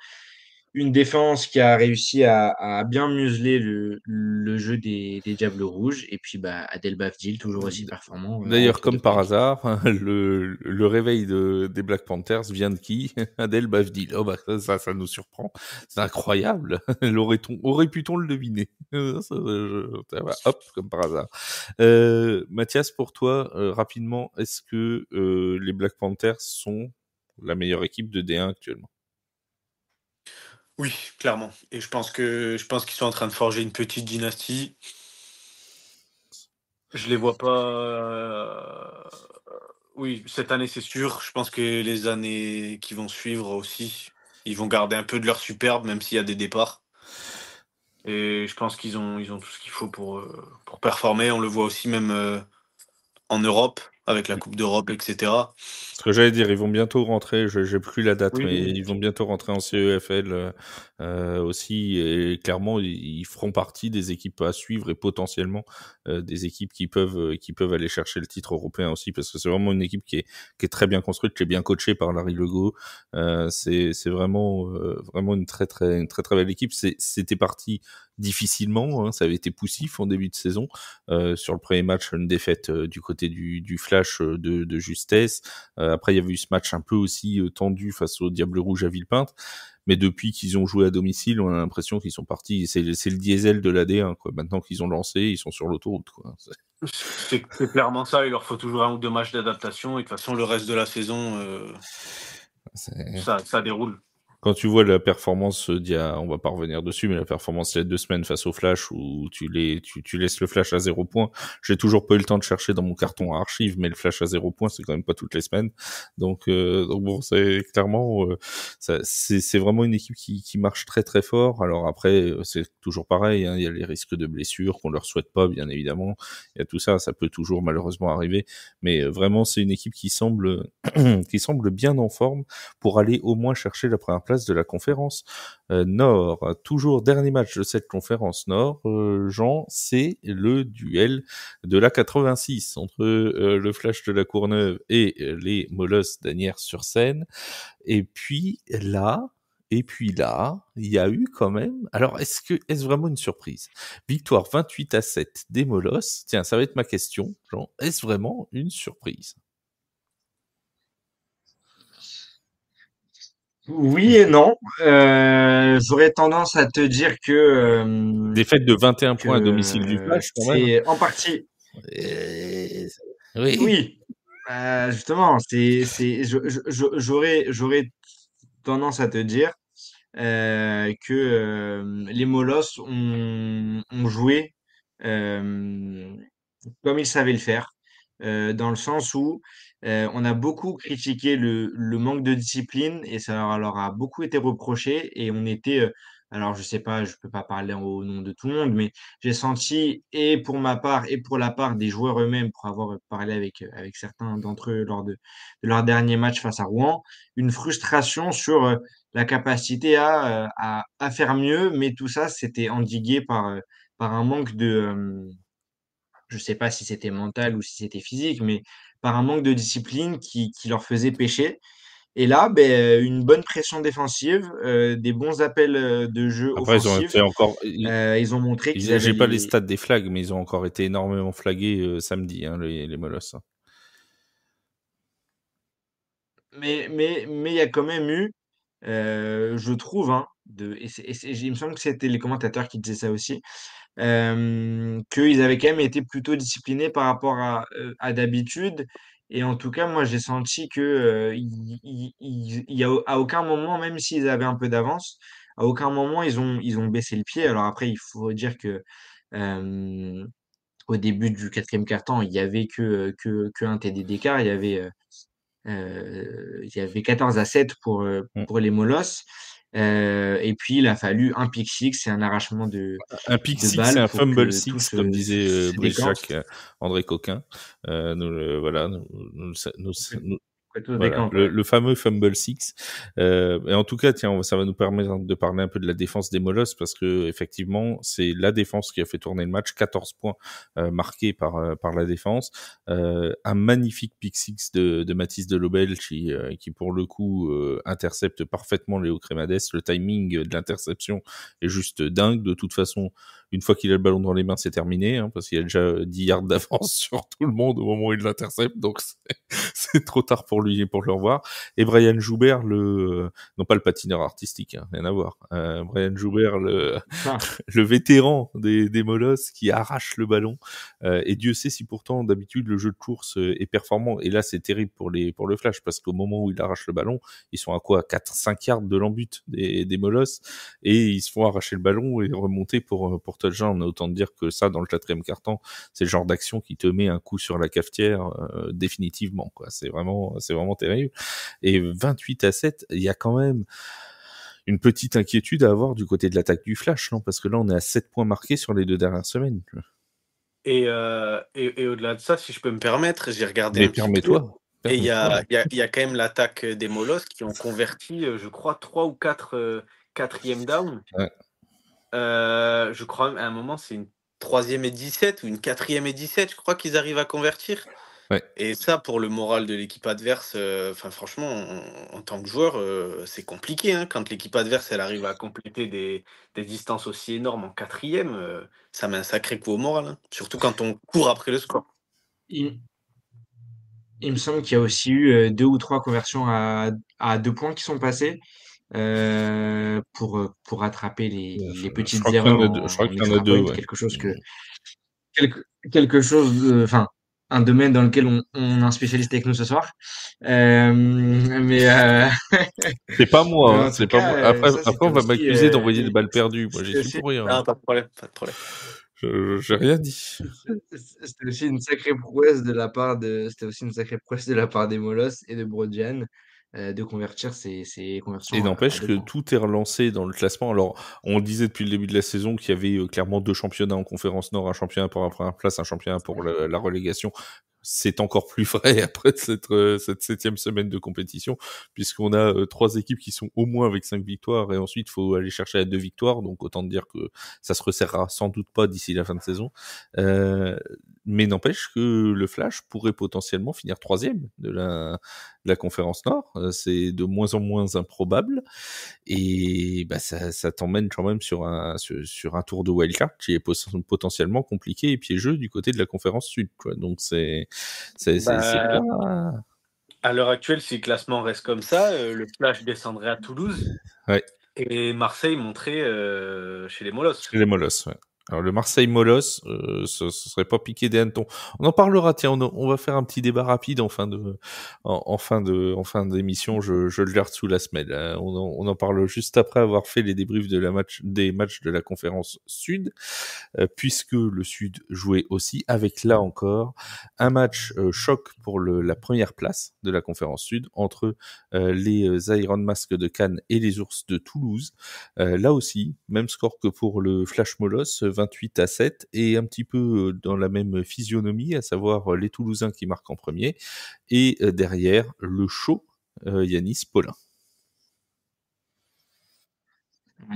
Une défense qui a réussi à bien museler le jeu des Diables Rouges. Et puis bah, Adel Bafdil, toujours aussi performant en D'ailleurs, retour de comme par plaque. hasard, le réveil des Black Panthers vient de qui? Adel Bafdil. Oh bah ça nous surprend. C'est incroyable. Aurait pu-t-on le deviner? Ça va, hop, comme par hasard. Mathias, pour toi, rapidement, est-ce que les Black Panthers sont la meilleure équipe de D1 actuellement? Oui, clairement. Et je pense qu'ils sont en train de forger une petite dynastie. Je les vois pas. Oui, cette année c'est sûr. Je pense que les années qui vont suivre aussi, ils vont garder un peu de leur superbe, même s'il y a des départs. Et je pense qu'ils ont tout ce qu'il faut pour performer. On le voit aussi même en Europe, avec la Coupe d'Europe, etc. Ce que j'allais dire, ils vont bientôt rentrer, j'ai plus la date, Oui, mais oui. ils vont bientôt rentrer en CEFL aussi, et clairement, ils feront partie des équipes à suivre et potentiellement des équipes qui peuvent aller chercher le titre européen aussi, parce que c'est vraiment une équipe qui est très bien construite, qui est bien coachée par Larry Legault. C'est vraiment une très belle équipe. C'était parti difficilement, hein, ça avait été poussif en début de saison. Sur le premier match, une défaite du côté du Flash de justesse. Après, il y avait eu ce match un peu aussi tendu face au Diable Rouge à Villepinte. Mais depuis qu'ils ont joué à domicile, on a l'impression qu'ils sont partis. C'est le diesel de l'AD1, quoi. Maintenant qu'ils ont lancé, ils sont sur l'autoroute, quoi. C'est clairement ça. Il leur faut toujours 1 ou 2 matchs d'adaptation. Et de toute façon, le reste de la saison, ça déroule. Quand tu vois la performance on va pas revenir dessus, mais la performance il y a 2 semaines face au Flash où tu laisses le Flash à 0 points. J'ai toujours pas eu le temps de chercher dans mon carton à archives, mais le Flash à 0 points, c'est quand même pas toutes les semaines. Donc bon, c'est clairement, c'est vraiment une équipe qui marche très très fort. Alors après, c'est toujours pareil, hein, il y a les risques de blessures qu'on leur souhaite pas, bien évidemment. Il y a tout ça, ça peut toujours malheureusement arriver. Mais vraiment, c'est une équipe qui semble bien en forme pour aller au moins chercher la première place de la conférence Nord. Toujours dernier match de cette conférence Nord, Jean, c'est le duel de la 86 entre le Flash de la Courneuve et les Molosses d'Asnières-sur-Seine. Et puis là, il y a eu quand même... Alors, est-ce vraiment une surprise? Victoire 28-7 des Molosses. Tiens, ça va être ma question, Jean. Est-ce vraiment une surprise? Oui et non. J'aurais tendance à te dire que Défaite de 21 points à domicile du Flash, quand même. c'est en partie. Oui. Oui. Justement, j'aurais tendance à te dire que les Molosses ont joué euh, comme ils savaient le faire, dans le sens où on a beaucoup critiqué le manque de discipline et ça leur a beaucoup été reproché et on était, alors je sais pas, je peux pas parler au nom de tout le monde, mais j'ai senti et pour ma part et pour la part des joueurs eux-mêmes, pour avoir parlé avec certains d'entre eux lors de leur dernier match face à Rouen, une frustration sur, la capacité à faire mieux, mais tout ça, c'était endigué par un manque de, je sais pas si c'était mental ou si c'était physique, mais par un manque de discipline qui leur faisait pécher. Et là, ben, une bonne pression défensive, des bons appels de jeu Après, ils ont fait offensifs. encore... Ils ont montré qu'ils avaient J'ai pas les stats des flags, mais ils ont encore été énormément flagués samedi, hein, les Molosses. Mais il y a quand même eu, je trouve, hein, il me semble que c'était les commentateurs qui disaient ça aussi, qu'ils avaient quand même été plutôt disciplinés par rapport à d'habitude. Et en tout cas, moi, j'ai senti que il y a à aucun moment, même s'ils avaient un peu d'avance, à aucun moment ils ont baissé le pied. Alors après, il faut dire que au début du quatrième quart-temps, il y avait que un TD d'écart. Il y avait 14-7 pour les Molosses. Et puis, il a fallu un pick six et un arrachement Un pick de six, c'est balles un pour fumble que tout six, comme disait se Brice décante. Jacques, André Coquin. Voilà, Que tout se voilà, décante, ouais. le fameux fumble six. Et en tout cas, tiens, ça va nous permettre de parler un peu de la défense des Molosses parce que effectivement, c'est la défense qui a fait tourner le match. 14 points marqués par la défense. Un magnifique pick six de Mathis Delobel qui pour le coup intercepte parfaitement Léo Crémades. Le timing de l'interception est juste dingue. De toute façon, une fois qu'il a le ballon dans les mains, c'est terminé, hein, parce qu'il a déjà 10 yards d'avance sur tout le monde au moment où il l'intercepte, donc c'est trop tard pour lui pour le revoir. Et Brian Joubert, non pas le patineur artistique, hein, rien à voir. Brian Joubert, le vétéran des Molosses qui arrache le ballon. Et Dieu sait si pourtant d'habitude le jeu de course est performant. Et là, c'est terrible pour le Flash parce qu'au moment où il arrache le ballon, ils sont à quoi 4-5 yards de l'embut des Molosses et ils se font arracher le ballon et remonter pour touchdown. Autant dire que ça, dans le quatrième quart-temps, c'est le genre d'action qui te met un coup sur la cafetière définitivement, quoi. C'est vraiment terrible. Et 28-7, il y a quand même une petite inquiétude à avoir du côté de l'attaque du Flash, non? Parce que là, on est à 7 points marqués sur les 2 dernières semaines. Et au-delà de ça, si je peux me permettre, j'ai regardé Mais un petit peu. permets-toi. Et il y a quand même l'attaque des Molosses qui ont converti, je crois, 3 ou 4 quatrième down. Ouais. Je crois à un moment, c'est une 3e et 17 ou une 4e et 17, je crois qu'ils arrivent à convertir. Ouais. Et ça, pour le moral de l'équipe adverse, franchement, en tant que joueur, c'est compliqué, hein. Quand l'équipe adverse, elle arrive à compléter des distances aussi énormes en 4e, ça met un sacré coup au moral, hein. Surtout quand on court après le score. Il me semble qu'il y a aussi eu 2 ou 3 conversions à 2 points qui sont passées pour rattraper les petites erreurs je crois qu'il y en a extra 2, point, ouais. quelque chose de, enfin, un domaine dans lequel on a un spécialiste avec nous ce soir. Mais, C'est pas moi, mais hein, en tout c'est pas cas, moi. Après, ça, après, c'était on va aussi, m'accuser d'envoyer des balles perdues. Moi, j'y c'était suis aussi, pour rien, Non, hein. pas de problème, pas de problème. J'ai rien dit. c'était aussi une sacrée prouesse de la part c'était aussi une sacrée prouesse de la part des Molos et de Brodjan, de convertir ces Et conversions à n'empêche 2 que points. tout est relancé dans le classement. Alors, on disait depuis le début de la saison qu'il y avait clairement 2 championnats en Conférence Nord, un championnat pour la première place, un championnat pour la relégation. C'est encore plus vrai après cette 7e semaine de compétition, puisqu'on a 3 équipes qui sont au moins avec 5 victoires, et ensuite il faut aller chercher à 2 victoires, donc autant dire que ça se resserrera sans doute pas d'ici la fin de saison. Mais n'empêche que le Flash pourrait potentiellement finir 3e de la Conférence Nord. C'est de moins en moins improbable, et bah ça t'emmène quand même sur un tour de wildcard qui est potentiellement compliqué et piégeux du côté de la Conférence Sud, quoi. Donc c'est Bah, pas... à l'heure actuelle, si le classement reste comme ça, le Flash descendrait à Toulouse Ouais, et Marseille monterait chez les Molos. chez les Molosses, ouais. Alors le Marseille-Molos, ce serait pas piqué des hannetons. On en parlera, tiens, on va faire un petit débat rapide en fin d'émission, je le garde sous la semelle. On en parle juste après avoir fait les débriefs des matchs de la Conférence Sud, puisque le Sud jouait aussi avec, là encore, un match choc pour la première place de la Conférence Sud entre les Iron Mask de Cannes et les Ours de Toulouse. Là aussi, même score que pour le Flash Molos, 28-7, et un petit peu dans la même physionomie, à savoir les Toulousains qui marquent en premier, et derrière, le chaud Yanis Paulin.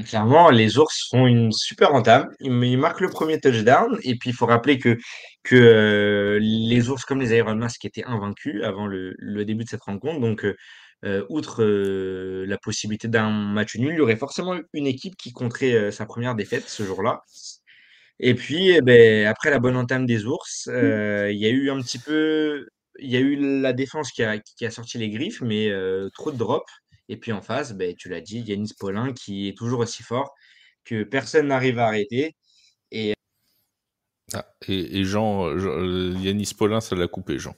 Clairement, les Ours font une super entame. Ils marquent le premier touchdown. Et puis, il faut rappeler que les Ours, comme les Iron Mask, étaient invaincus avant le début de cette rencontre. Donc, outre la possibilité d'un match nul, il y aurait forcément une équipe qui compterait sa première défaite ce jour-là. Et puis, eh ben, après la bonne entame des Ours, il y a eu un petit peu, il y a eu la défense qui a sorti les griffes, mais trop de drops. Et puis en face, ben, tu l'as dit, Yanis Paulin qui est toujours aussi fort que personne n'arrive à arrêter. Et Ah, et Jean, Yanis Paulin, ça l'a coupé, Jean.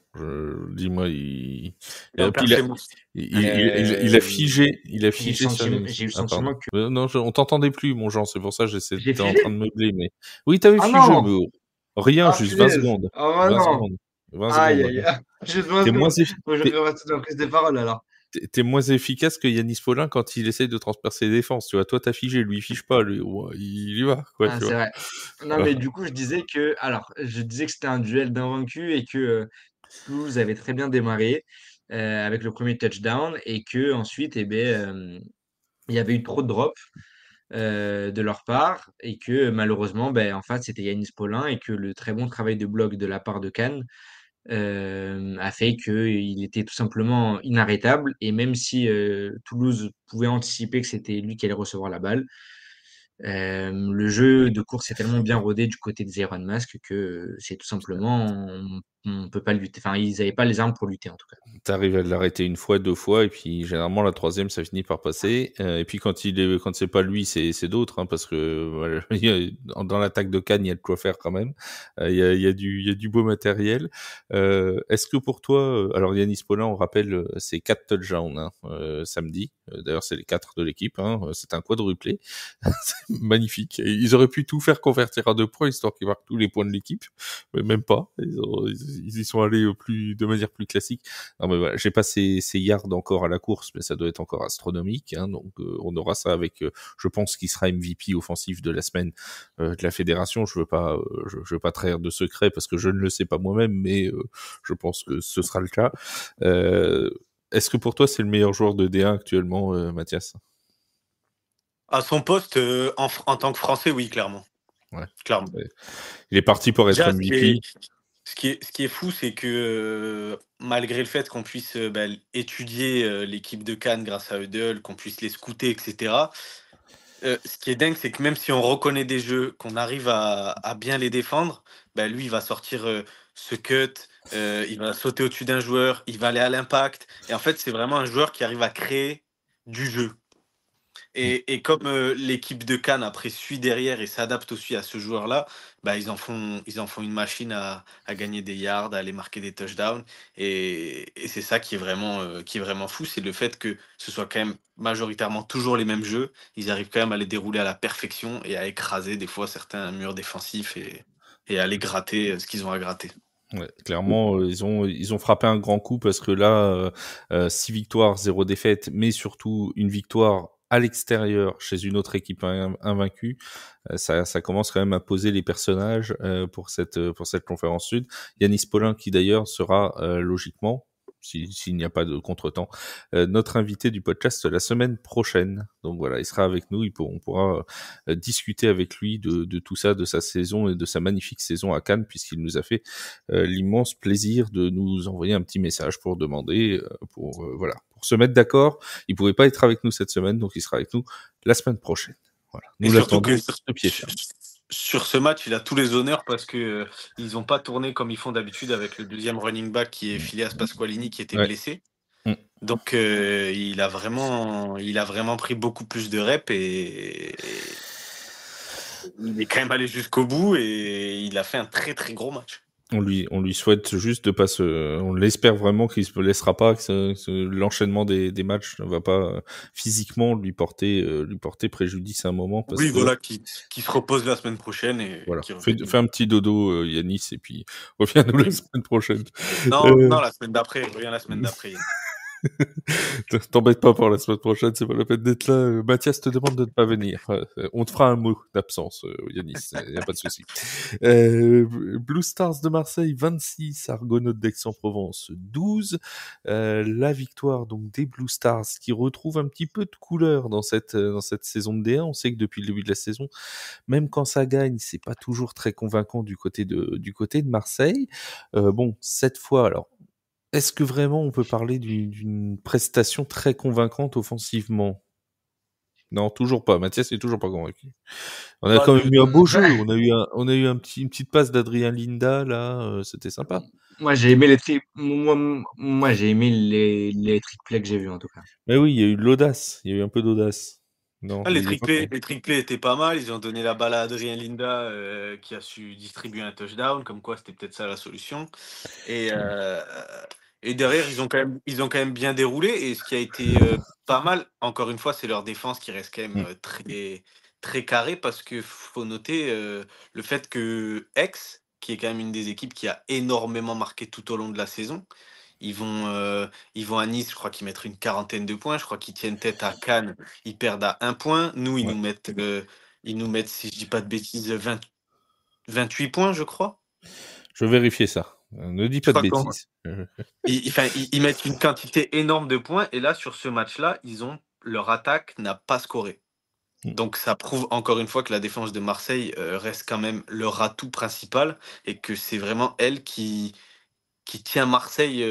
Dis-moi, Non, puis il a, c'est il a figé, j'ai le sur sentiment, les... j'ai eu le Ah, pardon. sentiment que Non, on t'entendait plus, mon Jean, c'est pour ça que j'ai j'étais en train figé. de meubler, mais... Oui, t'avais Ah figé, non! mais rien, Ah juste 20 punaise! secondes. Ah 20 non! secondes. 20 Aïe secondes. aïe aïe! Juste 20 T'es moins, secondes. Moi, je t'es- ferai toute la prise de parole alors. t'es moins efficace que Yanis Paulin quand il essaye de transpercer les défenses, tu vois. Toi, t'as figé, lui, il fige pas, lui, ouais, il y va, quoi, Ah, tu c'est vois. vrai. Non, mais du coup, je disais que c'était un duel d'invaincus et que Toulouse avait très bien démarré avec le premier touchdown et que ensuite, eh ben, il y avait eu trop de drops de leur part et que malheureusement, ben, en fait, c'était Yanis Paulin et que le très bon travail de bloc de la part de Cannes a fait qu'il était tout simplement inarrêtable. Et même si Toulouse pouvait anticiper que c'était lui qui allait recevoir la balle, le jeu de course est tellement bien rodé du côté des Iron Mask que c'est tout simplement, on peut pas lutter. Enfin, ils n'avaient pas les armes pour lutter en tout cas. T'arrives à l'arrêter une fois, 2 fois, et puis généralement la 3e, ça finit par passer. Et puis quand c'est pas lui, c'est d'autres, hein, parce que voilà, dans l'attaque de Cannes, il y a de quoi faire quand même. Il y a du beau matériel. Est-ce que pour toi, alors Yanis Paulin, on rappelle, c'est 4 touchdowns, hein, samedi. D'ailleurs, c'est les 4 de l'équipe. Hein, c'est un quadruplé. C'est magnifique. Et ils auraient pu tout faire convertir à 2 points, histoire qu'ils marquent tous les points de l'équipe. Mais même pas. Ils y sont allés de manière plus classique. Non, mais voilà, j'ai pas ces yards encore à la course, mais ça doit être encore astronomique. Hein, donc on aura ça avec, je pense qu'il sera MVP offensif de la semaine de la fédération. Je veux pas trahir de secret parce que je ne le sais pas moi-même, mais je pense que ce sera le cas. Est-ce que pour toi c'est le meilleur joueur de D1 actuellement, Mathias? à son poste en tant que Français, oui, clairement. Ouais. Clairement. Ouais. Il est parti pour être Déjà, MVP. ce qui est fou, c'est que malgré le fait qu'on puisse étudier l'équipe de Cannes grâce à Eudel, qu'on puisse les scouter, etc., ce qui est dingue, c'est que même si on reconnaît des jeux, qu'on arrive à bien les défendre, lui, il va sortir ce cut, il va sauter au-dessus d'un joueur, il va aller à l'impact. Et en fait, c'est vraiment un joueur qui arrive à créer du jeu. Et comme l'équipe de Cannes après suit derrière et s'adapte aussi à ce joueur-là, bah, ils en font une machine à gagner des yards, à aller marquer des touchdowns. Et c'est ça qui est vraiment fou, c'est le fait que ce soit quand même majoritairement toujours les mêmes jeux. Ils arrivent quand même à les dérouler à la perfection et à écraser des fois certains murs défensifs et à aller gratter ce qu'ils ont à gratter. Ouais, clairement, ils ont frappé un grand coup parce que là, 6 victoires, 0 défaite, mais surtout une victoire à l'extérieur chez une autre équipe invaincue, ça commence quand même à poser les personnages pour cette conférence sud. Yanis Paulin qui d'ailleurs sera logiquement, s'il n'y a pas de contretemps, notre invité du podcast la semaine prochaine. Donc voilà, il sera avec nous, on pourra discuter avec lui de tout ça, de sa saison et de sa magnifique saison à Cannes, puisqu'il nous a fait l'immense plaisir de nous envoyer un petit message pour demander, pour se mettre d'accord. Il pouvait pas être avec nous cette semaine, donc il sera avec nous la semaine prochaine. Voilà. Et Nous surtout l'attendons que de pied ferme. sur ce match, il a tous les honneurs parce que ils n'ont pas tourné comme ils font d'habitude avec le deuxième running back qui est Phileas Pasqualini qui était Ouais. blessé. Mm. Donc il a vraiment pris beaucoup plus de reps et il est quand même allé jusqu'au bout et il a fait un très très gros match. On lui souhaite juste de pas on l'espère vraiment qu'il se laissera pas, que l'enchaînement des matchs ne va pas physiquement lui porter préjudice à un moment. Parce Oui, que, voilà, qui se repose la semaine prochaine et voilà, qui fais revient. un petit dodo, Yanis, et puis reviens-nous la semaine prochaine. Non, la semaine d'après, reviens la semaine d'après. T'embête pas pour la semaine prochaine, c'est pas la peine d'être là. Mathias te demande de ne pas venir. On te fera un mot d'absence, Yanis, y a pas de souci. Blue Stars de Marseille 26, Argonautes d'Aix-en-Provence 12. La victoire donc des Blue Stars qui retrouvent un petit peu de couleur dans cette saison de D1. On sait que depuis le début de la saison, même quand ça gagne, c'est pas toujours très convaincant du côté de Marseille. Bon, cette fois, alors. Est-ce que vraiment on peut parler d'une prestation très convaincante offensivement? Non, toujours pas. Mathias est toujours pas convaincu. On a quand même eu un beau jeu. On a eu une petite passe d'Adrien Linda là. C'était sympa. Moi, j'ai aimé moi, j'ai aimé les trick-plays que j'ai vus en tout cas. Mais oui, il y a eu de l'audace. Il y a eu un peu d'audace. Non, Les il est pas trick plays étaient pas mal. Ils ont donné la balle à Adrien Linda qui a su distribuer un touchdown. Comme quoi, c'était peut-être ça la solution. Et derrière, ils ont quand même bien déroulé. Et ce qui a été pas mal, encore une fois, c'est leur défense qui reste quand même très, très carrée parce que faut noter le fait que Aix, qui est quand même une des équipes qui a énormément marqué tout au long de la saison, ils vont à Nice, je crois qu'ils mettent une quarantaine de points. Je crois qu'ils tiennent tête à Cannes, ils perdent à 1 point. Nous, ils nous mettent, si je dis pas de bêtises, 28 points, je crois. Je vais vérifier ça. Ne dis pas de bêtises. Ils mettent une quantité énorme de points et là, sur ce match-là, leur attaque n'a pas scoré. Donc ça prouve encore une fois que la défense de Marseille reste quand même leur atout principal et que c'est vraiment elle qui tient Marseille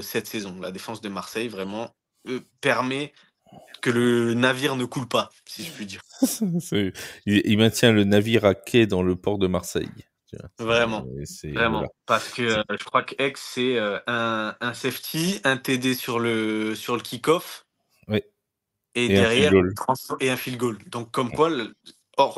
cette saison. La défense de Marseille vraiment permet que le navire ne coule pas, si je puis dire. Il maintient le navire à quai dans le port de Marseille. Vraiment. Voilà. Parce que je crois que Aix, c'est un safety, un TD sur le kick-off. Oui. Et derrière, un field goal. Donc, comme quoi,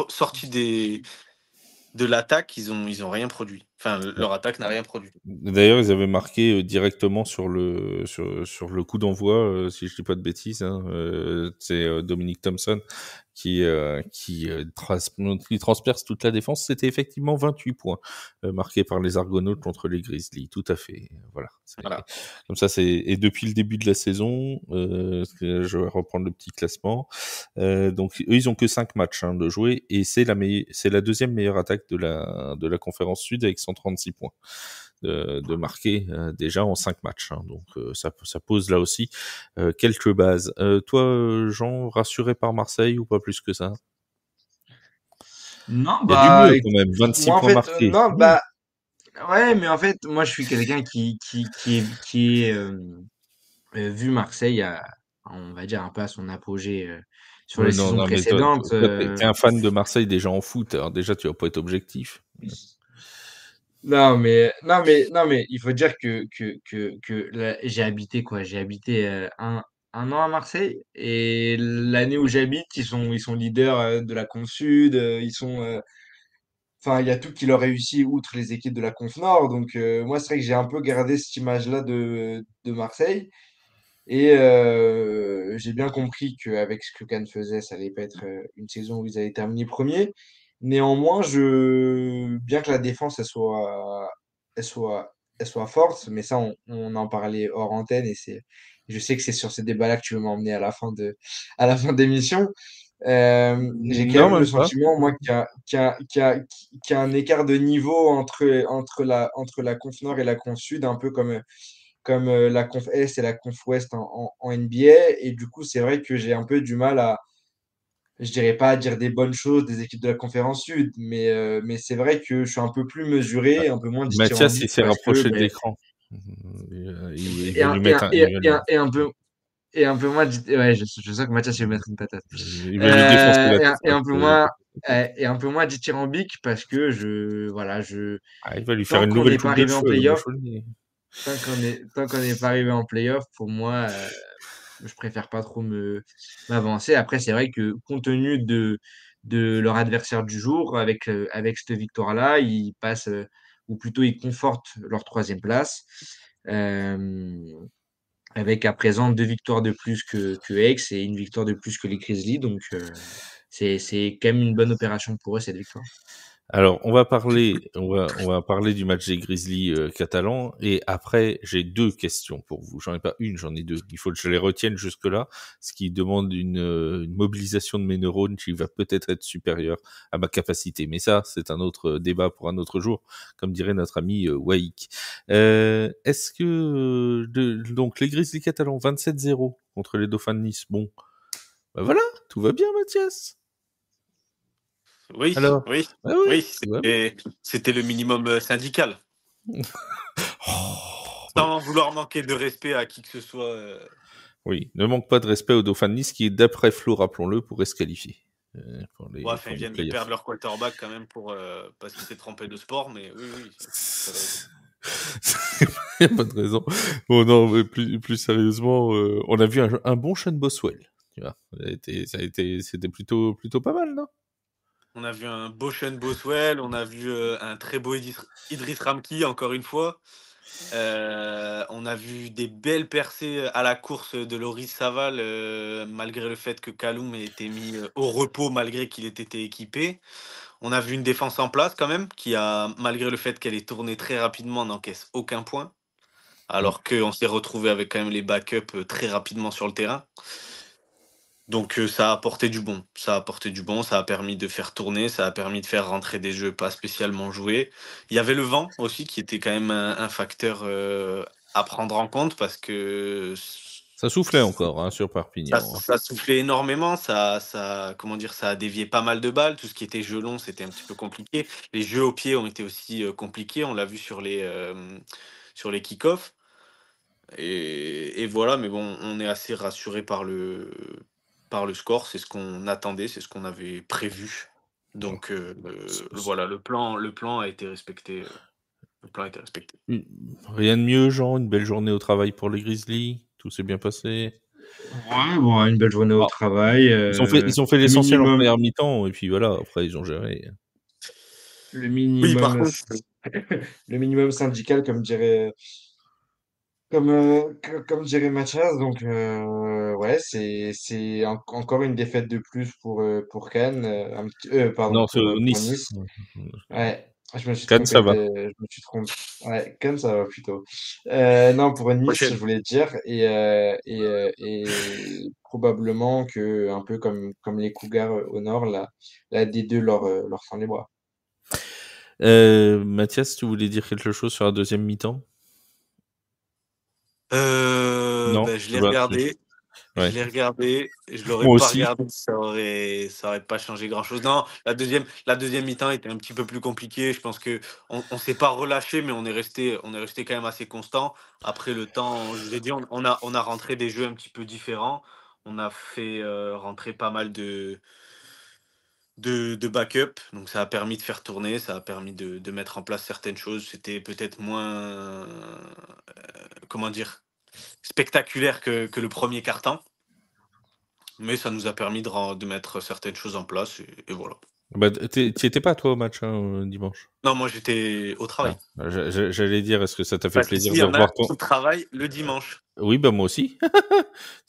sorti de l'attaque, ils ont rien produit. Enfin, leur attaque n'a rien produit. D'ailleurs, ils avaient marqué directement sur le coup d'envoi, si je dis pas de bêtises. Hein, c'est Dominic Thompson qui transperce toute la défense. C'était effectivement 28 points marqués par les Argonautes contre les Grizzlies. Tout à fait. Voilà. Comme ça, et depuis le début de la saison, je vais reprendre le petit classement. Donc, eux, ils ont que 5 matchs de jouer et c'est la deuxième meilleure attaque de la conférence sud avec 136 points de marquer déjà en 5 matchs. Donc, ça pose là aussi quelques bases. Toi, Jean, rassuré par Marseille ou pas plus que ça? Non, il y a du mieux quand même, 26 moi, en points fait, marqués. non, ouais, mais en fait, moi, je suis quelqu'un qui est vu Marseille on va dire un peu à son apogée sur les saisons précédentes. T'es un fan de Marseille déjà en foot, alors déjà tu vas pas être objectif. Non, mais il faut dire que là, j'ai habité un an à Marseille et l'année où j'habite, ils sont leaders de la Conf Sud. Enfin, il y a tout qui leur réussit outre les équipes de la Conf Nord. Donc, moi, c'est vrai que j'ai un peu gardé cette image-là de Marseille. Et j'ai bien compris qu'avec ce que Cannes faisait, ça allait pas être une saison où ils allaient terminer premier. Néanmoins, bien que la défense elle soit, elle soit forte, mais ça, on en parlait hors antenne et je sais que c'est sur ces débats-là que tu veux m'emmener à la fin d'émission. J'ai quand Non, même le même pas. sentiment, moi, qu'il y a un écart de niveau entre la Conf Nord et la Conf Sud, un peu comme la Conf Est et la Conf Ouest en NBA. Et du coup, c'est vrai que j'ai un peu du mal je dirais pas à dire des bonnes choses des équipes de la conférence Sud, mais c'est vrai que je suis un peu plus mesuré, un peu moins Mathias, il dithyrambique s'est parce que, rapproché de ben, l'écran. Il et va un, lui et mettre un, un, et, il va et un, lui, et un peu, et un peu moins, ouais, je sens que Mathias va me mettre une patate. il va lui défoncer la tête. Et un peu moins dithyrambique parce que voilà, Ah, il va lui faire tant une qu'on nouvelle n'est pas coupe de arrivé en cheveux, moi playoff, je vous le dis. tant qu'on n'est pas arrivé en playoff, pour moi, je préfère pas trop m'avancer. Après, c'est vrai que compte tenu de leur adversaire du jour, avec cette victoire-là, ils passent, ou plutôt ils confortent leur troisième place, euh, avec à présent 2 victoires de plus que Aix et une victoire de plus que les Grizzlies. Donc, c'est quand même une bonne opération pour eux, cette victoire. Alors, on va parler du match des Grizzlies catalans et après j'ai deux questions pour vous. J'en ai pas une, j'en ai deux. Il faut que je les retienne jusque là, ce qui demande une mobilisation de mes neurones qui va peut-être être supérieure à ma capacité. Mais ça, c'est un autre débat pour un autre jour, comme dirait notre ami Waik. Est-ce que donc les Grizzlies catalans 27-0 contre les Dauphins de Nice. Bon, bah voilà, tout va bien, Mathias. Oui, Alors, oui, ah ouais, oui, tout va bien. c'était le minimum syndical. Oh, Sans vouloir manquer de respect à qui que ce soit. oui, ne manque pas de respect aux Dauphins de Nice qui, d'après Flo, rappelons-le, pourrait se qualifier Ouais, enfin, pour ils les viennent de perdre playoffs. leur quarterback quand même parce qu'il s'est trompé de sport, mais oui, oui, pas de raison. Il n'y a pas de raison. Bon, non, mais plus sérieusement, on a vu un bon Sean Boswell. Tu vois, c'était plutôt pas mal, non? On a vu un beau Sean Boswell, on a vu un très beau Idris Ramki, encore une fois. On a vu des belles percées à la course de Loris Saval, malgré le fait que Kaloum ait été mis au repos, malgré qu'il ait été équipé. On a vu une défense en place quand même, qui a, malgré le fait qu'elle ait tourné très rapidement, n'encaisse aucun point. Mm. Alors qu'on s'est retrouvé avec quand même les backups très rapidement sur le terrain. Donc ça a apporté du bon. Ça a apporté du bon, ça a permis de faire tourner, ça a permis de faire rentrer des jeux pas spécialement joués. Il y avait le vent aussi qui était quand même un facteur à prendre en compte parce que Ça soufflait encore hein, sur Perpignan. Hein. ça soufflait énormément, comment dire, ça a dévié pas mal de balles. Tout ce qui était jeu long, c'était un petit peu compliqué. Les jeux au pied ont été aussi compliqués. On l'a vu sur les kick-offs. Et voilà, mais bon, on est assez rassuré par le score. C'est ce qu'on attendait, c'est ce qu'on avait prévu. Donc voilà, le plan a été respecté. Le plan a été respecté. Rien de mieux, Jean, une belle journée au travail pour les Grizzlies. Tout s'est bien passé. Ouais, bon, une belle journée au Bon, travail. ils ont fait Le l'essentiel en minimum, première mi-temps et puis voilà, après ils ont géré. le Oui, par minimum, contre, le minimum syndical, comme dirait Mathias. Donc, ouais, encore une défaite de plus pour Cannes, pardon, Non, c'est au pour Nice. Nice. Ouais, je me suis Cannes, ça va. je me suis trompé. Ouais, Cannes, ça va plutôt. Non, pour Nice, je prochaine. voulais dire, et probablement que, un peu comme les Cougars au nord, la D2 leur tend les bras. Mathias, tu voulais dire quelque chose sur la deuxième mi-temps? Non, Ben, je tu l'ai vois. regardé. Je Ouais. l'ai regardé, je l'aurais Moi pas aussi. regardé, ça aurait pas changé grand-chose. Non, la deuxième mi-temps était un petit peu plus compliquée. Je pense que on s'est pas relâché, mais on est resté quand même assez constant. Après le temps, je vous ai dit, on a rentré des jeux un petit peu différents. On a fait rentrer pas mal de backup, donc ça a permis de faire tourner, ça a permis de mettre en place certaines choses. C'était peut-être moins, comment dire, spectaculaire que le premier quart-temps. Mais ça nous a permis de mettre certaines choses en place et voilà. Bah, t'y étais pas, toi, au match, dimanche? Non, moi j'étais au travail. J'allais dire, est-ce que ça t'a fait Parce plaisir qu'ici, il de y en a revoir ton... qui travaillent le dimanche. Oui, bah moi aussi.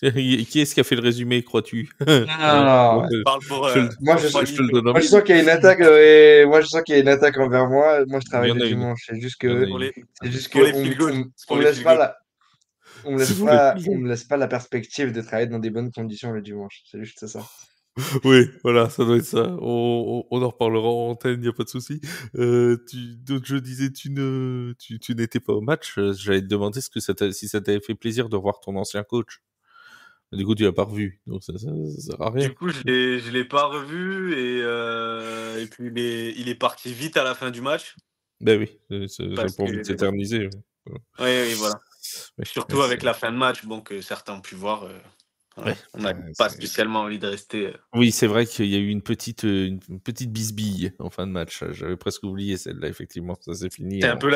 Qui est-ce qui a fait le résumé, crois-tu? Non, Je parle pour, Je moi, te Fanny. le donne en moi, je mille. sens qu'il y a une attaque, et moi, je sens qu'il y a une attaque envers moi. Moi, je Il y travaille en le a une. dimanche. C'est juste Il y en a que, Pour une. pour les on, fil goals. on Pour me les laisse fil pas goals. on me C'est laisse pour les pas, fil on goals. me laisse pas la perspective de travailler dans des bonnes conditions le dimanche. C'est juste ça. Oui, voilà, ça doit être ça. On en reparlera en antenne, il n'y a pas de souci. Donc je disais, tu n'étais pas au match. J'allais te demander si ça t'avait fait plaisir de revoir ton ancien coach. Du coup, tu l'as pas revu, donc ça sert à rien. Du coup, je l'ai pas revu et puis il est parti vite à la fin du match. Ben oui, j'ai Parce pas envie de que s'éterniser. oui, voilà. Ouais, Surtout avec la fin de match, bon, que certains ont pu voir. Voilà. ouais, On n'a pas spécialement envie de rester. Oui, c'est vrai qu'il y a eu une petite bisbille en fin de match. J'avais presque oublié celle-là, effectivement. Ça s'est fini. C'est un peu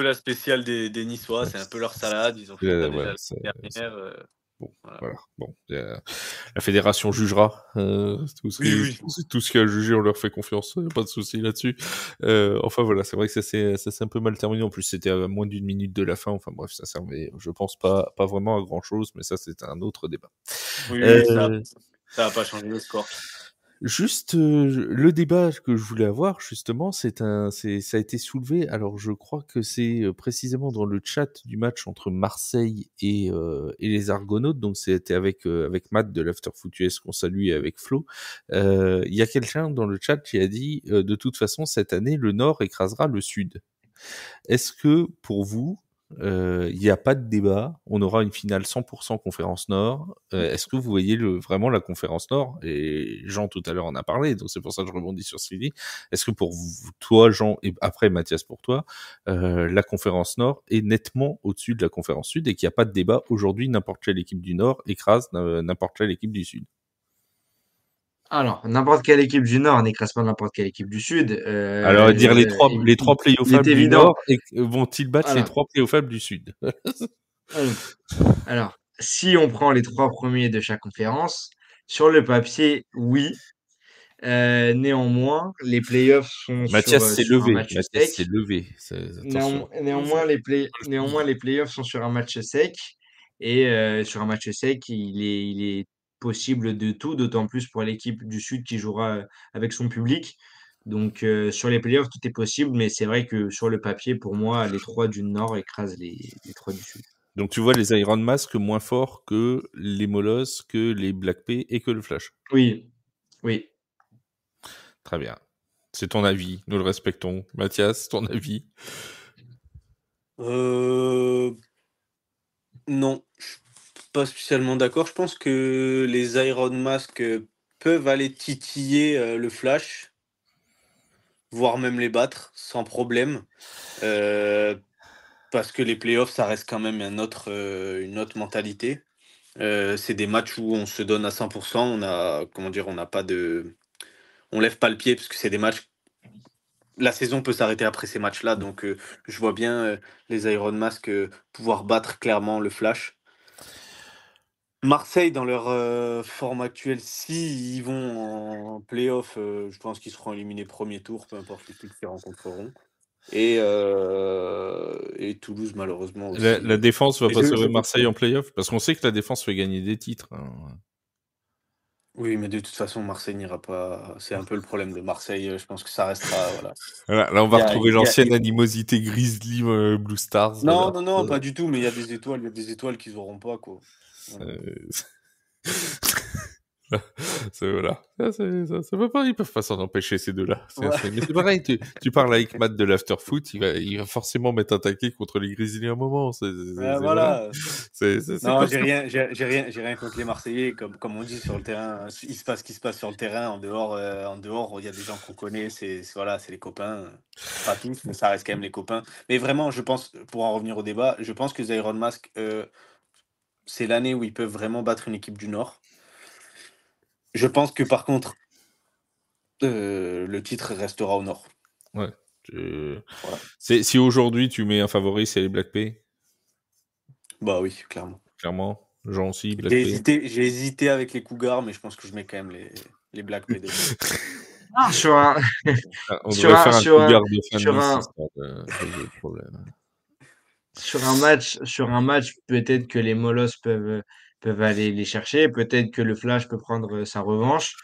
la spéciale des Niçois. C'est un peu leur salade. Ils ont fait ça déjà Voilà, l'année dernière. Bon, Voilà. voilà. Bon, la fédération jugera. Tout ce Oui. tout ce qui a jugé, on leur fait confiance. Pas de souci là-dessus. Enfin voilà, c'est vrai que ça s'est un peu mal terminé. En plus, c'était à moins d'une minute de la fin. Enfin bref, ça servait, je pense pas vraiment à grand chose, mais ça c'était un autre débat. Oui, ça a pas changé le score. Juste le débat que je voulais avoir justement, ça a été soulevé. Alors je crois que c'est précisément dans le chat du match entre Marseille et les Argonautes. Donc c'était avec Matt de l'Afterfoot US qu'on salue et avec Flo. Il y a quelqu'un dans le chat qui a dit de toute façon cette année le Nord écrasera le Sud. Est-ce que pour vous il n'y a pas de débat, on aura une finale 100% conférence Nord. Est-ce que vous voyez vraiment la conférence Nord? Et Jean tout à l'heure en a parlé, donc c'est pour ça que je rebondis sur ce qu'il dit. Est-ce que pour vous, toi Jean, et après Mathias pour toi, la conférence Nord est nettement au-dessus de la conférence Sud et qu'il n'y a pas de débat aujourd'hui, n'importe quelle équipe du Nord écrase n'importe quelle équipe du Sud? Alors, n'importe quelle équipe du Nord n'écrase pas n'importe quelle équipe du Sud. Alors dire les trois Il les trois il est playoffables du évident. Nord vont-ils battre les Voilà. trois playoffables du Sud? Alors, si on prend les 3 premiers de chaque conférence, sur le papier, oui. Néanmoins, les playoffs sont Mathias s'est sur un levé. match Mathias sec. s'est levé. Attention. Néanmoins, les playoffs sont sur un match sec. Et sur un match sec, il est possible de tout, d'autant plus pour l'équipe du Sud qui jouera avec son public. Donc, sur les playoffs, tout est possible. Mais c'est vrai que sur le papier, pour moi, les 3 du Nord écrasent les 3 du Sud. Donc tu vois les Iron Mask moins forts que les Molosses, que les Black P et que le Flash. Oui, oui. Très bien. C'est ton avis, nous le respectons. Mathias, ton avis? Non, je suis pas spécialement d'accord. Je pense que les Iron Mask peuvent aller titiller le Flash, voire même les battre sans problème. Parce que les playoffs, ça reste quand même une autre mentalité. C'est des matchs où on se donne à 100%. On lève pas le pied parce que c'est des matchs. La saison peut s'arrêter après ces matchs-là, donc je vois bien les Iron Mask pouvoir battre clairement le Flash. Marseille, dans leur forme actuelle, si ils vont en play-off, je pense qu'ils seront éliminés premier tour, peu importe l'équipe qu'ils rencontreront. Et Toulouse, malheureusement aussi. La défense va Et pas je- sauver je- Marseille en playoff? Parce qu'on sait que la défense fait gagner des titres. Hein. Oui, mais de toute façon, Marseille n'ira pas. C'est un peu le problème de Marseille. Je pense que ça restera. Voilà. Voilà, là, on va Il y a- retrouver il y a- l'ancienne il- animosité Grizzly Blue Stars. Non, voilà. non, pas du tout. Mais il y a des étoiles qu'ils n'auront pas, quoi. Voilà. Voilà. Ça peut pas, ils peuvent pas s'en empêcher, ces deux-là. Ouais. Mais c'est pareil, tu parles avec Matt de l'Afterfoot, il va forcément mettre un taquet contre les Grizzlies à un moment. Voilà. C'est Non, comme j'ai rien contre les Marseillais, comme on dit sur le terrain. Il se passe ce qui se passe sur le terrain. En dehors, il y a des gens qu'on connaît. C'est les copains. Pas tous, mais ça reste quand même les copains. Mais vraiment, je pense, pour en revenir au débat, je pense que les Iron Mask, c'est l'année où ils peuvent vraiment battre une équipe du Nord. Je pense que par contre, le titre restera au Nord. Ouais. Voilà. Si aujourd'hui tu mets un favori, c'est les Black P. Bah oui, clairement. Clairement. Jean aussi, Black J'ai P. hésité avec les Cougars, mais je pense que je mets quand même les Black P devant. Non, sur un, On sur devrait un, faire un sur un, cougar de fin de sur Nice, un, histoire de régler le problème. sur un match, peut-être que les Molosses peuvent aller les chercher. Peut-être que le Flash peut prendre sa revanche.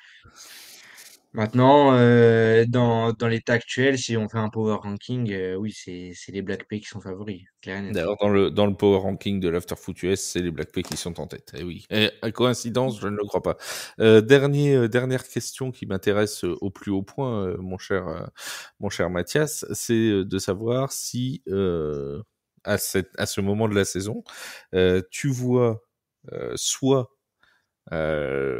Maintenant, dans l'état actuel, si on fait un power ranking, oui, c'est les Black P qui sont favoris, clair et net. D'ailleurs, dans le power ranking de l'Afterfoot US, c'est les Black P qui sont en tête. Eh oui. Et coïncidence, je ne le crois pas. Dernière question qui m'intéresse au plus haut point, mon cher Mathias, c'est de savoir si à ce moment de la saison, tu vois soit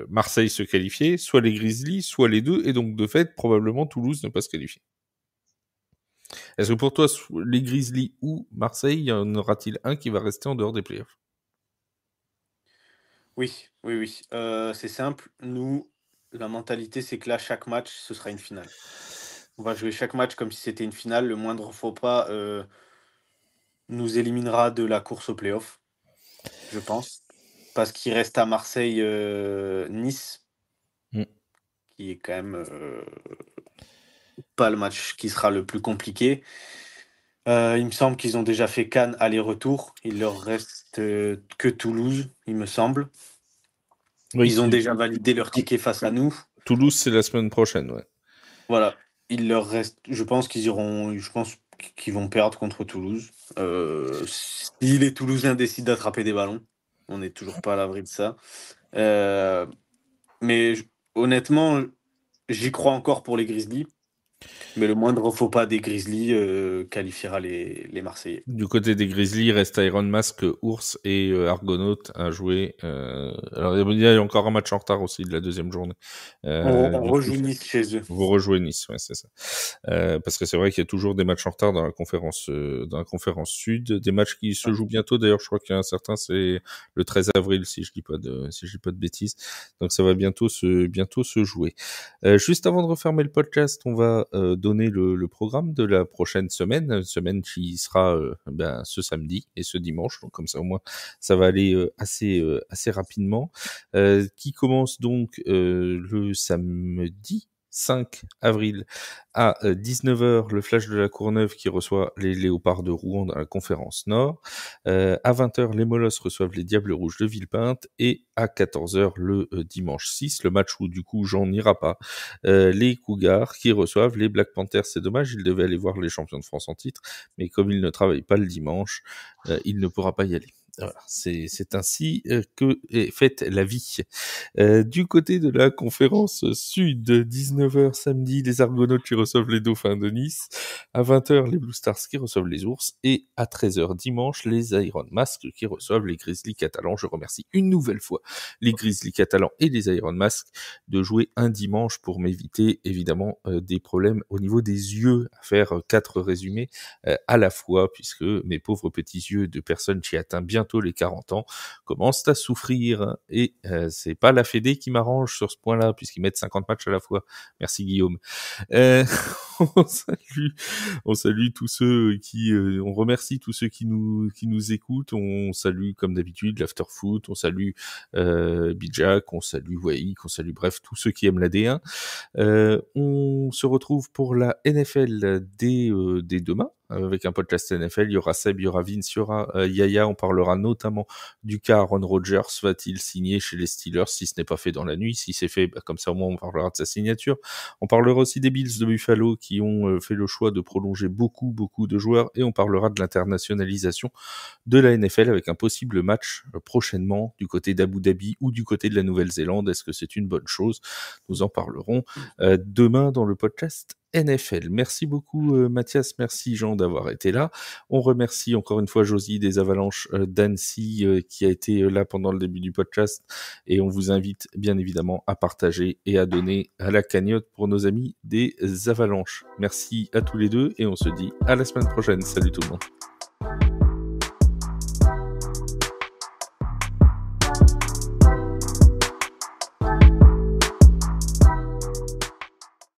Marseille se qualifier, soit les Grizzlies, soit les deux, et donc de fait, probablement Toulouse ne pas se qualifier. Est-ce que pour toi, les Grizzlies ou Marseille, y en aura-t-il un qui va rester en dehors des playoffs? Oui. C'est simple. Nous, la mentalité, c'est que là, chaque match, ce sera une finale. On va jouer chaque match comme si c'était une finale. Le moindre faux pas nous éliminera de la course au playoff, je pense. Parce qu'il reste à Marseille Nice, qui est quand même pas le match qui sera le plus compliqué. Il me semble qu'ils ont déjà fait Cannes aller-retour. Il leur reste que Toulouse, il me semble. Oui, Ils ont déjà validé leur ticket face à nous. Toulouse, c'est la semaine prochaine, ouais. Voilà. Il leur reste. Je pense qu'ils vont perdre contre Toulouse. Si les Toulousains décident d'attraper des ballons, on n'est toujours pas à l'abri de ça. Mais honnêtement, j'y crois encore pour les Grizzlies. Mais le moindre faux pas des Grizzlies qualifiera les Marseillais. Du côté des Grizzlies, il reste Iron Mask, Ours et Argonaut à jouer. Alors, il y a encore un match en retard aussi de la deuxième journée. On rejoue Nice chez eux. Vous rejouez Nice, ouais, c'est ça. Parce que c'est vrai qu'il y a toujours des matchs en retard dans la conférence sud, des matchs qui se jouent bientôt. D'ailleurs, je crois qu'il y a un certain, c'est le 13 avril, si je dis pas de bêtises. Donc ça va bientôt se jouer. Juste avant de refermer le podcast, on va donner le programme de la prochaine semaine, une semaine qui sera ce samedi et ce dimanche. Donc comme ça au moins ça va aller assez rapidement. Qui commence donc le samedi 5 avril à 19h, le Flash de la Courneuve qui reçoit les Léopards de Rouen dans la conférence Nord. À 20h, les Molosses reçoivent les Diables Rouges de Villepinte. Et à 14h, le dimanche 6, le match où du coup Jean n'ira pas, les Cougars qui reçoivent les Black Panthers. C'est dommage, il devait aller voir les champions de France en titre, mais comme il ne travaille pas le dimanche, il ne pourra pas y aller. Voilà, c'est ainsi que est faite la vie. Du côté de la conférence sud, 19h samedi, les Argonautes qui reçoivent les Dauphins de Nice. À 20h, les Blue Stars qui reçoivent les Ours. Et à 13h dimanche, les Iron Mask qui reçoivent les Grizzlies catalans. Je remercie une nouvelle fois les Grizzlies catalans et les Iron Mask de jouer un dimanche pour m'éviter évidemment des problèmes au niveau des yeux, à faire 4 résumés à la fois, puisque mes pauvres petits yeux de personnes qui atteignent bientôt les 40 ans commencent à souffrir. Et c'est pas la Fédé qui m'arrange sur ce point-là, puisqu'ils mettent 50 matchs à la fois. Merci Guillaume. On salue tous ceux on remercie tous ceux qui nous écoutent. On salue comme d'habitude l'Afterfoot, on salue Bijak, on salue Waïk, on salue bref tous ceux qui aiment la D1. On se retrouve pour la NFL dès demain. Avec un podcast NFL, il y aura Seb, il y aura Vince, il y aura Yaya, on parlera notamment du cas Aaron Rodgers, va-t-il signer chez les Steelers si ce n'est pas fait dans la nuit, si c'est fait, comme ça au moins on parlera de sa signature. On parlera aussi des Bills de Buffalo qui ont fait le choix de prolonger beaucoup de joueurs, et on parlera de l'internationalisation de la NFL avec un possible match prochainement du côté d'Abu Dhabi ou du côté de la Nouvelle-Zélande. Est-ce que c'est une bonne chose? Nous en parlerons demain dans le podcast NFL. Merci beaucoup Mathias, merci Jean d'avoir été là. On remercie encore une fois Josie des Avalanches d'Annecy qui a été là pendant le début du podcast, et on vous invite bien évidemment à partager et à donner à la cagnotte pour nos amis des Avalanches. Merci à tous les deux et on se dit à la semaine prochaine. Salut tout le monde.